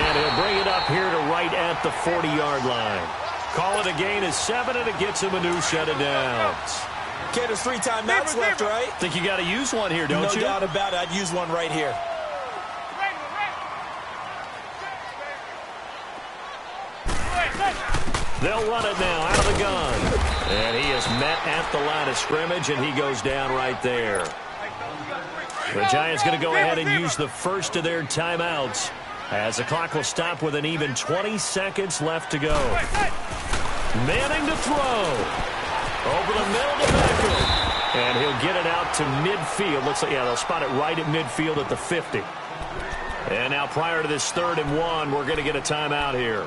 And he'll bring it up here to right at the 40-yard line. Call it a gain of 7, and it gets him a new set of downs. Okay, there's 3 timeouts left, right? Think you got to use one here, don't you? No doubt about it. I'd use one right here. They'll run it now out of the gun. And he is met at the line of scrimmage, and he goes down right there. The Giants going to go ahead and use the first of their timeouts as the clock will stop with an even 20 seconds left to go. Manning to throw. Over the middle to Beckham. And he'll get it out to midfield. Looks like, yeah, they'll spot it right at midfield at the 50. And now prior to this 3rd and 1, we're going to get a timeout here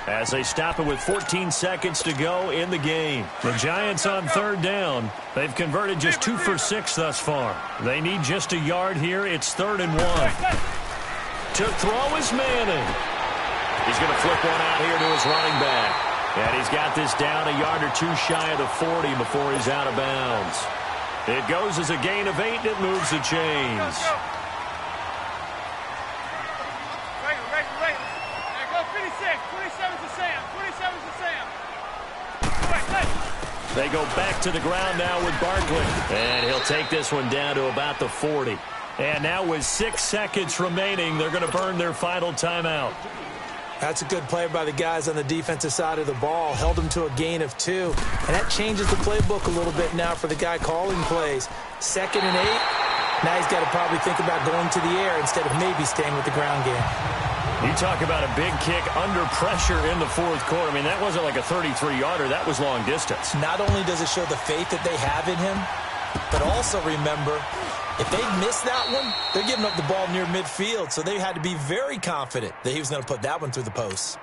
as they stop it with 14 seconds to go in the game. The Giants on 3rd down. They've converted just 2 for 6 thus far. They need just a yard here. It's 3rd and 1. To throw is Manning. He's going to flip one out here to his running back. And he's got this down a yard or 2 shy of the 40 before he's out of bounds. It goes as a gain of 8, and it moves the chains. They go back to the ground now with Barkley. And he'll take this one down to about the 40. And now with 6 seconds remaining, they're going to burn their final timeout. That's a good play by the guys on the defensive side of the ball. Held them to a gain of 2. And that changes the playbook a little bit now for the guy calling plays. 2nd and 8. Now he's got to probably think about going to the air instead of maybe staying with the ground game. You talk about a big kick under pressure in the 4th quarter. I mean, that wasn't like a 33-yarder. That was long distance. Not only does it show the faith that they have in him, but also remember, if they miss that one, they're giving up the ball near midfield. So they had to be very confident that he was going to put that one through the post.